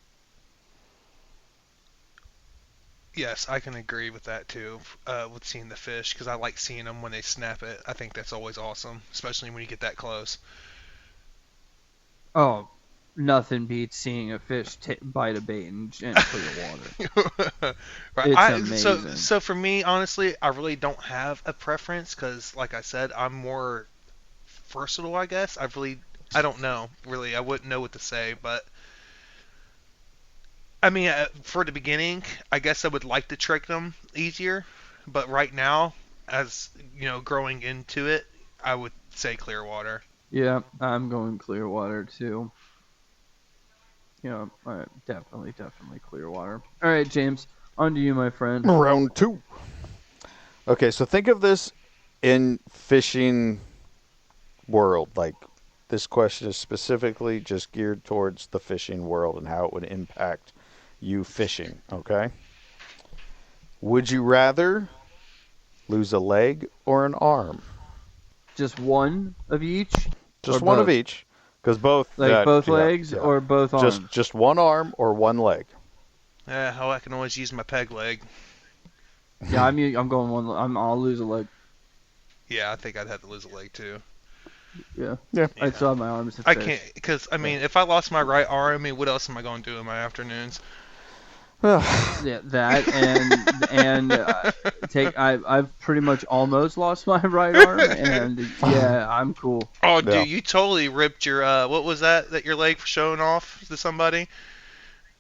Yes, I can agree with that too. With seeing the fish, because I like seeing them when they snap it. I think that's always awesome, especially when you get that close. Oh, nothing beats seeing a fish bite a bait in clear water. Right. It's So amazing. so for me, honestly, I really don't have a preference because, like I said, I'm more versatile. I guess I don't know really. I wouldn't know what to say, but I mean, for the beginning, I guess I would like to trick them easier. But right now, as you know, growing into it, I would say Clearwater. Yeah, I'm going clear water too. Yeah, definitely clear water. All right, James, on to you, my friend. Round two. Okay, so think of this in fishing world. Like this question is specifically just geared towards the fishing world and how it would impact you fishing. Okay. Would you rather lose a leg or an arm? Just one of each? Just Or one of both? each, because both Like both yeah, legs yeah. or both arms? Just one arm or one leg. Hell, I can always use my peg leg. Yeah, I'm going one. I'll lose a leg. Yeah, I think I'd have to lose a leg too. Yeah. Yeah. I still have my arms. To I fish. can't, because I mean, if I lost my right arm, I mean, what else am I going to do in my afternoons? Yeah, that and I've pretty much almost lost my right arm, and yeah, I'm cool. Oh, dude, Yeah. you totally ripped your what was that your leg showing off to somebody?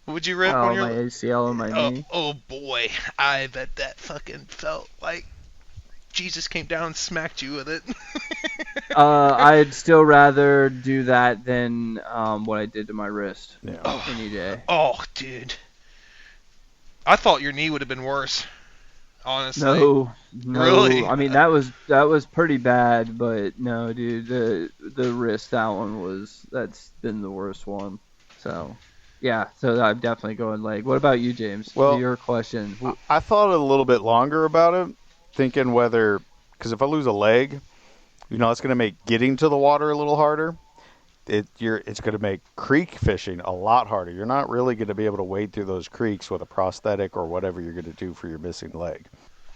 What would you rip Oh, on your? my ACL and my knee. Oh boy, I bet that fucking felt like Jesus came down and smacked you with it. I'd still rather do that than what I did to my wrist Yeah. any day. Oh, dude, I thought your knee would have been worse. Honestly. No. Really? I mean, that was pretty bad, but no, dude, the wrist, that's been the worst one. So Yeah, so I'm definitely going leg. What about you, James? Well, Your question. I thought a little bit longer about it, thinking whether, because if I lose a leg, it's going to make getting to the water a little harder. It's going to make creek fishing a lot harder. You're not really going to be able to wade through those creeks with a prosthetic or whatever you're going to do for your missing leg.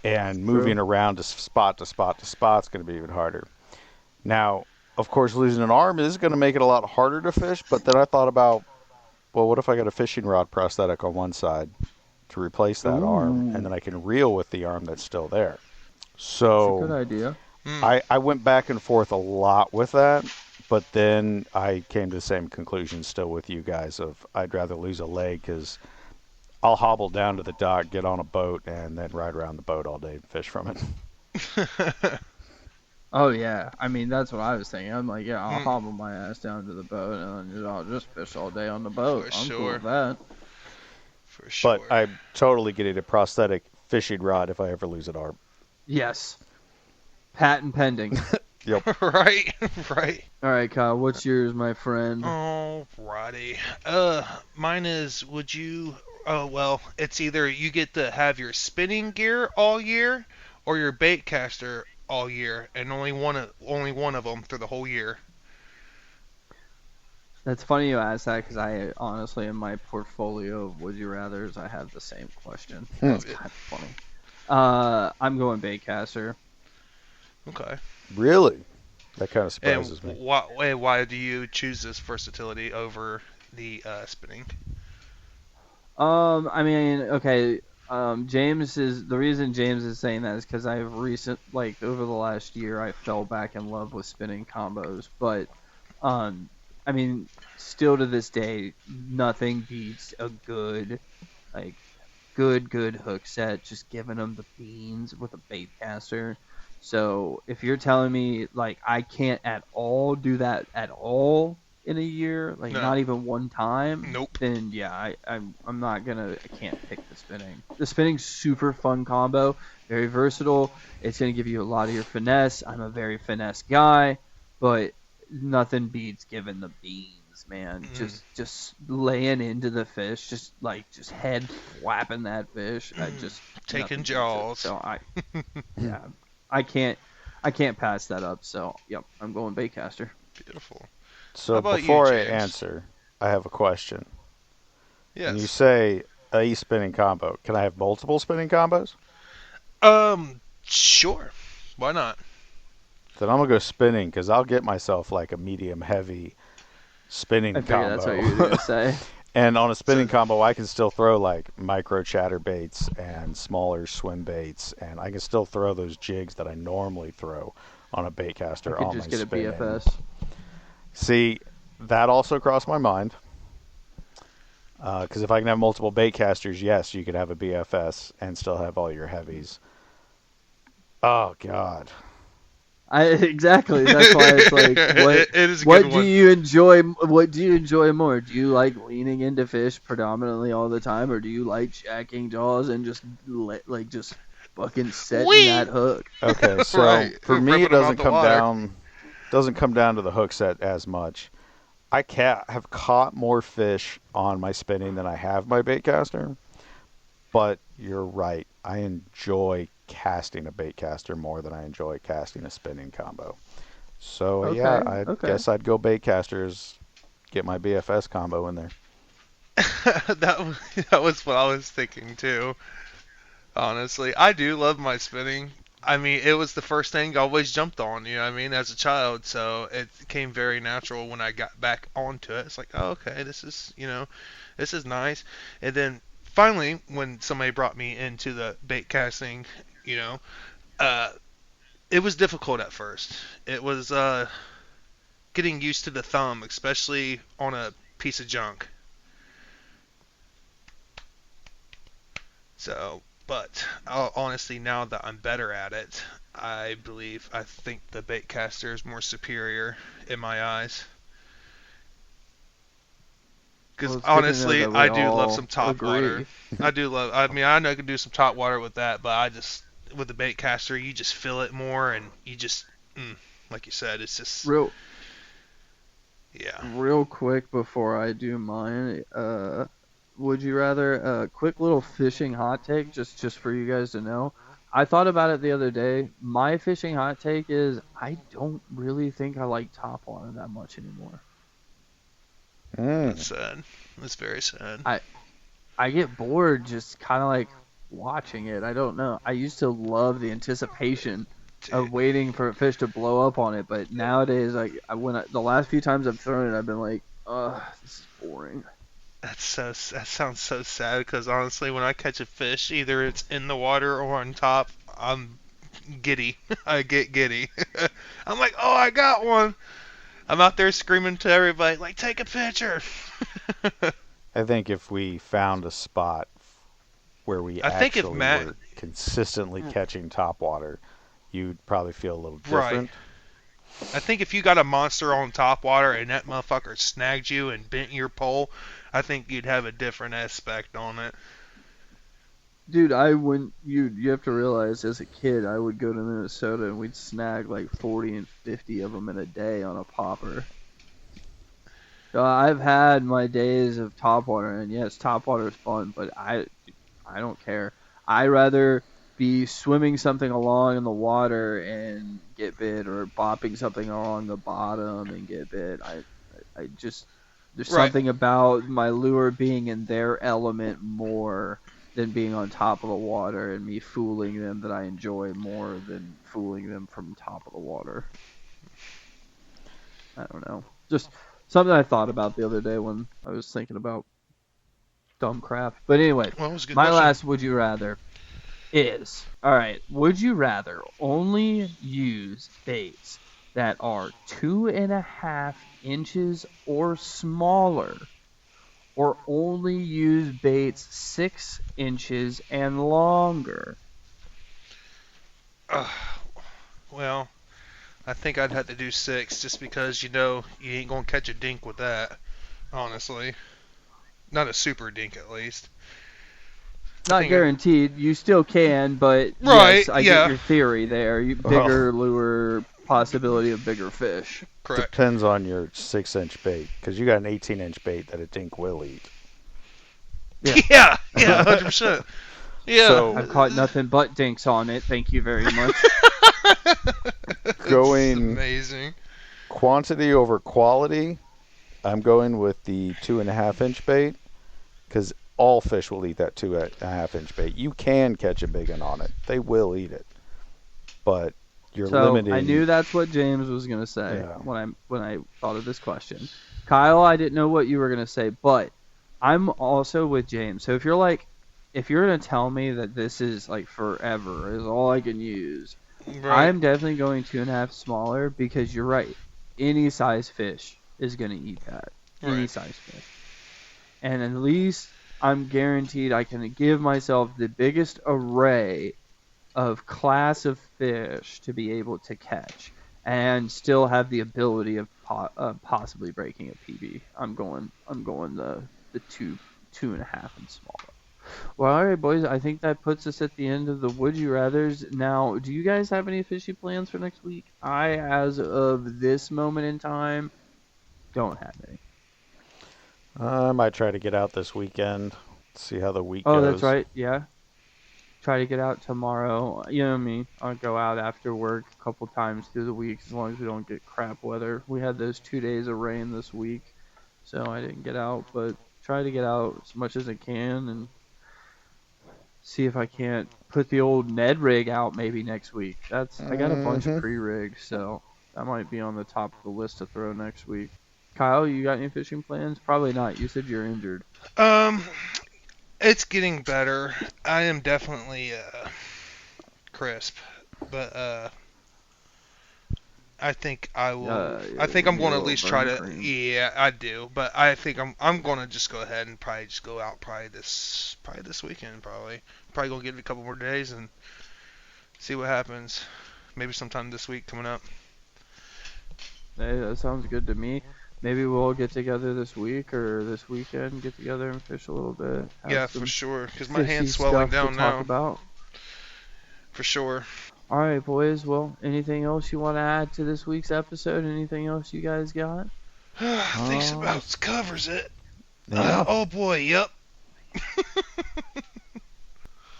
And moving around to spot to spot to spot is going to be even harder. Now, of course, losing an arm is going to make it a lot harder to fish, but then I thought about, well, what if I got a fishing rod prosthetic on one side to replace that arm, and then I can reel with the arm that's still there? So that's a good idea. I went back and forth a lot with that, but then I came to the same conclusion still with you guys of I'd rather lose a leg because I'll hobble down to the dock, get on a boat, and then ride around the boat all day and fish from it. Oh yeah, I mean that's what I was thinking. I'm like, yeah, I'll hobble my ass down to the boat and I'll just fish all day on the boat. I'm cool with that. For sure. But I'm totally getting a prosthetic fishing rod if I ever lose an arm. Yes. Patent pending. Yep. Right. All right, Kyle, what's yours, my friend? Alrighty. Mine is, would you... Oh, well, it's either you get to have your spinning gear all year or your bait caster all year, and only one of them through the whole year. That's funny you ask that because I honestly, in my portfolio of Would You Rathers, I have the same question. That's kind of funny. I'm going baitcaster. Okay. Really? That kind of surprises me. Why do you choose this versatility over the spinning? I mean, okay. The reason James is saying that is because over the last year, I fell back in love with spinning combos. But, I mean, still to this day, nothing beats a good hook set. Just giving them the beans with a bait caster. So if you're telling me I can't at all do that at all in a year, not even one time, nope. Then yeah, I'm not gonna. I can't pick the spinning. The spinning's super fun combo, very versatile. It's gonna give you a lot of your finesse. I'm a very finesse guy, but nothing beats giving the beans, man. Just laying into the fish, just head flapping that fish. Taking jaws. So yeah. I can't pass that up. So, yep, I'm going baitcaster. Beautiful. So before I answer, I have a question. Yes. When you say a spinning combo, can I have multiple spinning combos? Sure. Why not? Then I'm gonna go spinning because I'll get myself a medium heavy spinning combo. That's what you were gonna say. And on a spinning combo, I can still throw micro chatterbaits and smaller swim baits, and I can still throw those jigs that I normally throw on a baitcaster on my spinning. Just get a BFS. See, that also crossed my mind. Because if I can have multiple baitcasters, yes, you could have a BFS and still have all your heavies. Oh God. Exactly. That's why it's what do you enjoy? What do you enjoy more? Do you like leaning into fish predominantly all the time, or do you like jacking jaws and just just fucking setting that hook? Okay, so for me, it doesn't come down to the hook set as much. I have caught more fish on my spinning than I have my baitcaster, but you're right. I enjoy casting a baitcaster more than I enjoy casting a spinning combo. So I guess I'd go baitcasters, get my BFS combo in there. that was what I was thinking too. Honestly, I do love my spinning. I mean, it was the first thing I always jumped on, you know what I mean, as a child. So it came very natural when I got back onto it. It's like, oh, okay, this is nice. And then finally, when somebody brought me into the bait casting, it was difficult at first. It was getting used to the thumb, especially on a piece of junk. So, but honestly, now that I'm better at it, I think the baitcaster is more superior in my eyes. Because honestly, I do love some top water. I know I can do some top water with that, but with the baitcaster, you just feel it more, and you just, like you said, it's just real Yeah. Real quick before I do mine, would you rather a quick little fishing hot take just for you guys to know? I thought about it the other day. My fishing hot take is I don't really think I like topwater that much anymore. That's sad. That's very sad. I get bored just kind of like watching it. I don't know. I used to love the anticipation of Dude, waiting for a fish to blow up on it, but nowadays, like the last few times I've thrown it, I've been like, ugh, this is boring. that sounds so sad because honestly, when I catch a fish, either it's in the water or on top, I'm giddy. I get giddy. I'm like, oh, I got one. I'm out there screaming to everybody, like, take a picture. I think if we found a spot where we I think if actually Matt, were consistently catching topwater, you'd probably feel a little right, different. I think if you got a monster on top water and that motherfucker snagged you and bent your pole, I think you'd have a different aspect on it. Dude, you have to realize as a kid, I would go to Minnesota and we'd snag like 40 and 50 of them in a day on a popper. So I've had my days of topwater, and yes, topwater is fun, but I don't care. I rather be swimming something along in the water and get bit, or bopping something along the bottom and get bit. I just there's Right. something about my lure being in their element more than being on top of the water and me fooling them that I enjoy more than fooling them from top of the water. I don't know. Just something I thought about the other day when I was thinking about dumb crap. But anyway, Well, it was a good my question. last would you rather is, alright, would you rather only use baits that are 2.5 inches or smaller, or only use baits 6 inches and longer? Well, I think I'd have to do 6 just because, you ain't going to catch a dink with that, honestly. Not a super dink, at least. Not think guaranteed. You still can, but Right, yes, I yeah. get your theory there. Bigger lure, possibility of bigger fish. Correct. Depends on your 6-inch bait, because you got an 18-inch bait that a dink will eat. Yeah, 100%. Yeah. So- I've caught nothing but dinks on it. Thank you very much. Going- It's amazing. Quantity over quality, I'm going with the 2.5-inch bait, because all fish will eat that 2.5-inch bait. You can catch a big one on it; they will eat it, but you're So limiting. I knew that's what James was gonna say Yeah. when I thought of this question. Kyle, I didn't know what you were gonna say, but I'm also with James. So if you're gonna tell me that this is like forever is all I can use, Right. I'm definitely going 2.5 smaller, because you're right. Any size fish is gonna eat that. Any Right. size fish. And at least I'm guaranteed I can give myself the biggest array of class of fish to be able to catch, and still have the ability of possibly breaking a PB. I'm going the 2.5 and smaller. Well, all right, boys. I think that puts us at the end of the Would You Rather's. Now, do you guys have any fishy plans for next week? I, as of this moment in time, don't have any. I might try to get out this weekend, see how the week Oh, goes. that's right. Yeah. Try to get out tomorrow. You know me. I'll go out after work a couple times through the week, as long as we don't get crap weather. We had those 2 days of rain this week, so I didn't get out. But try to get out as much as I can and see if I can't put the old Ned rig out maybe next week. I got a bunch of pre-rigs, so that might be on the top of the list to throw next week. Kyle, you got any fishing plans? Probably not. You said you're injured. It's getting better. I am definitely crisp, but I think I will. I think I'm you going to need at a least little try to. burn cream. Yeah, I do. But I think I'm going to just go ahead and probably just go out this weekend. Probably going to give it a couple more days and see what happens. Maybe sometime this week coming up. Hey, that sounds good to me. Maybe we'll get together this week or this weekend, get together and fish a little bit. Have Yeah, some for sure. Because my fishy hand's swelling stuff down to talk now. about. For sure. All right, boys. Well, anything else you want to add to this week's episode? Anything else you guys got? I think about covers it. Yeah. Oh boy, yep.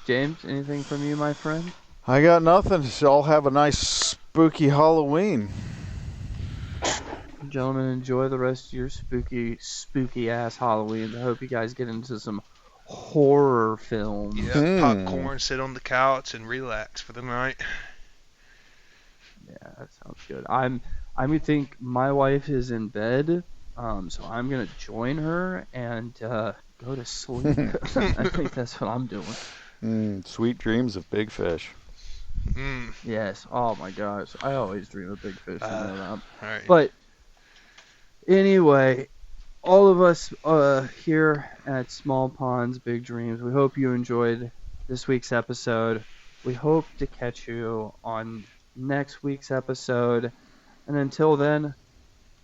James, anything from you, my friend? I got nothing. So I'll have a nice spooky Halloween. Gentlemen, enjoy the rest of your spooky ass Halloween. I hope you guys get into some horror films. Yeah, popcorn, sit on the couch, and relax for the night. Yeah, that sounds good. I think my wife is in bed, so I'm gonna join her and go to sleep. I think that's what I'm doing. Sweet dreams of big fish. Yes. Oh my gosh, I always dream of big fish. You know that. All right. But anyway, all of us here at Small Ponds Big Dreams, we hope you enjoyed this week's episode. We hope to catch you on next week's episode. And until then,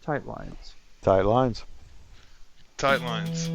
tight lines. Tight lines. Tight lines.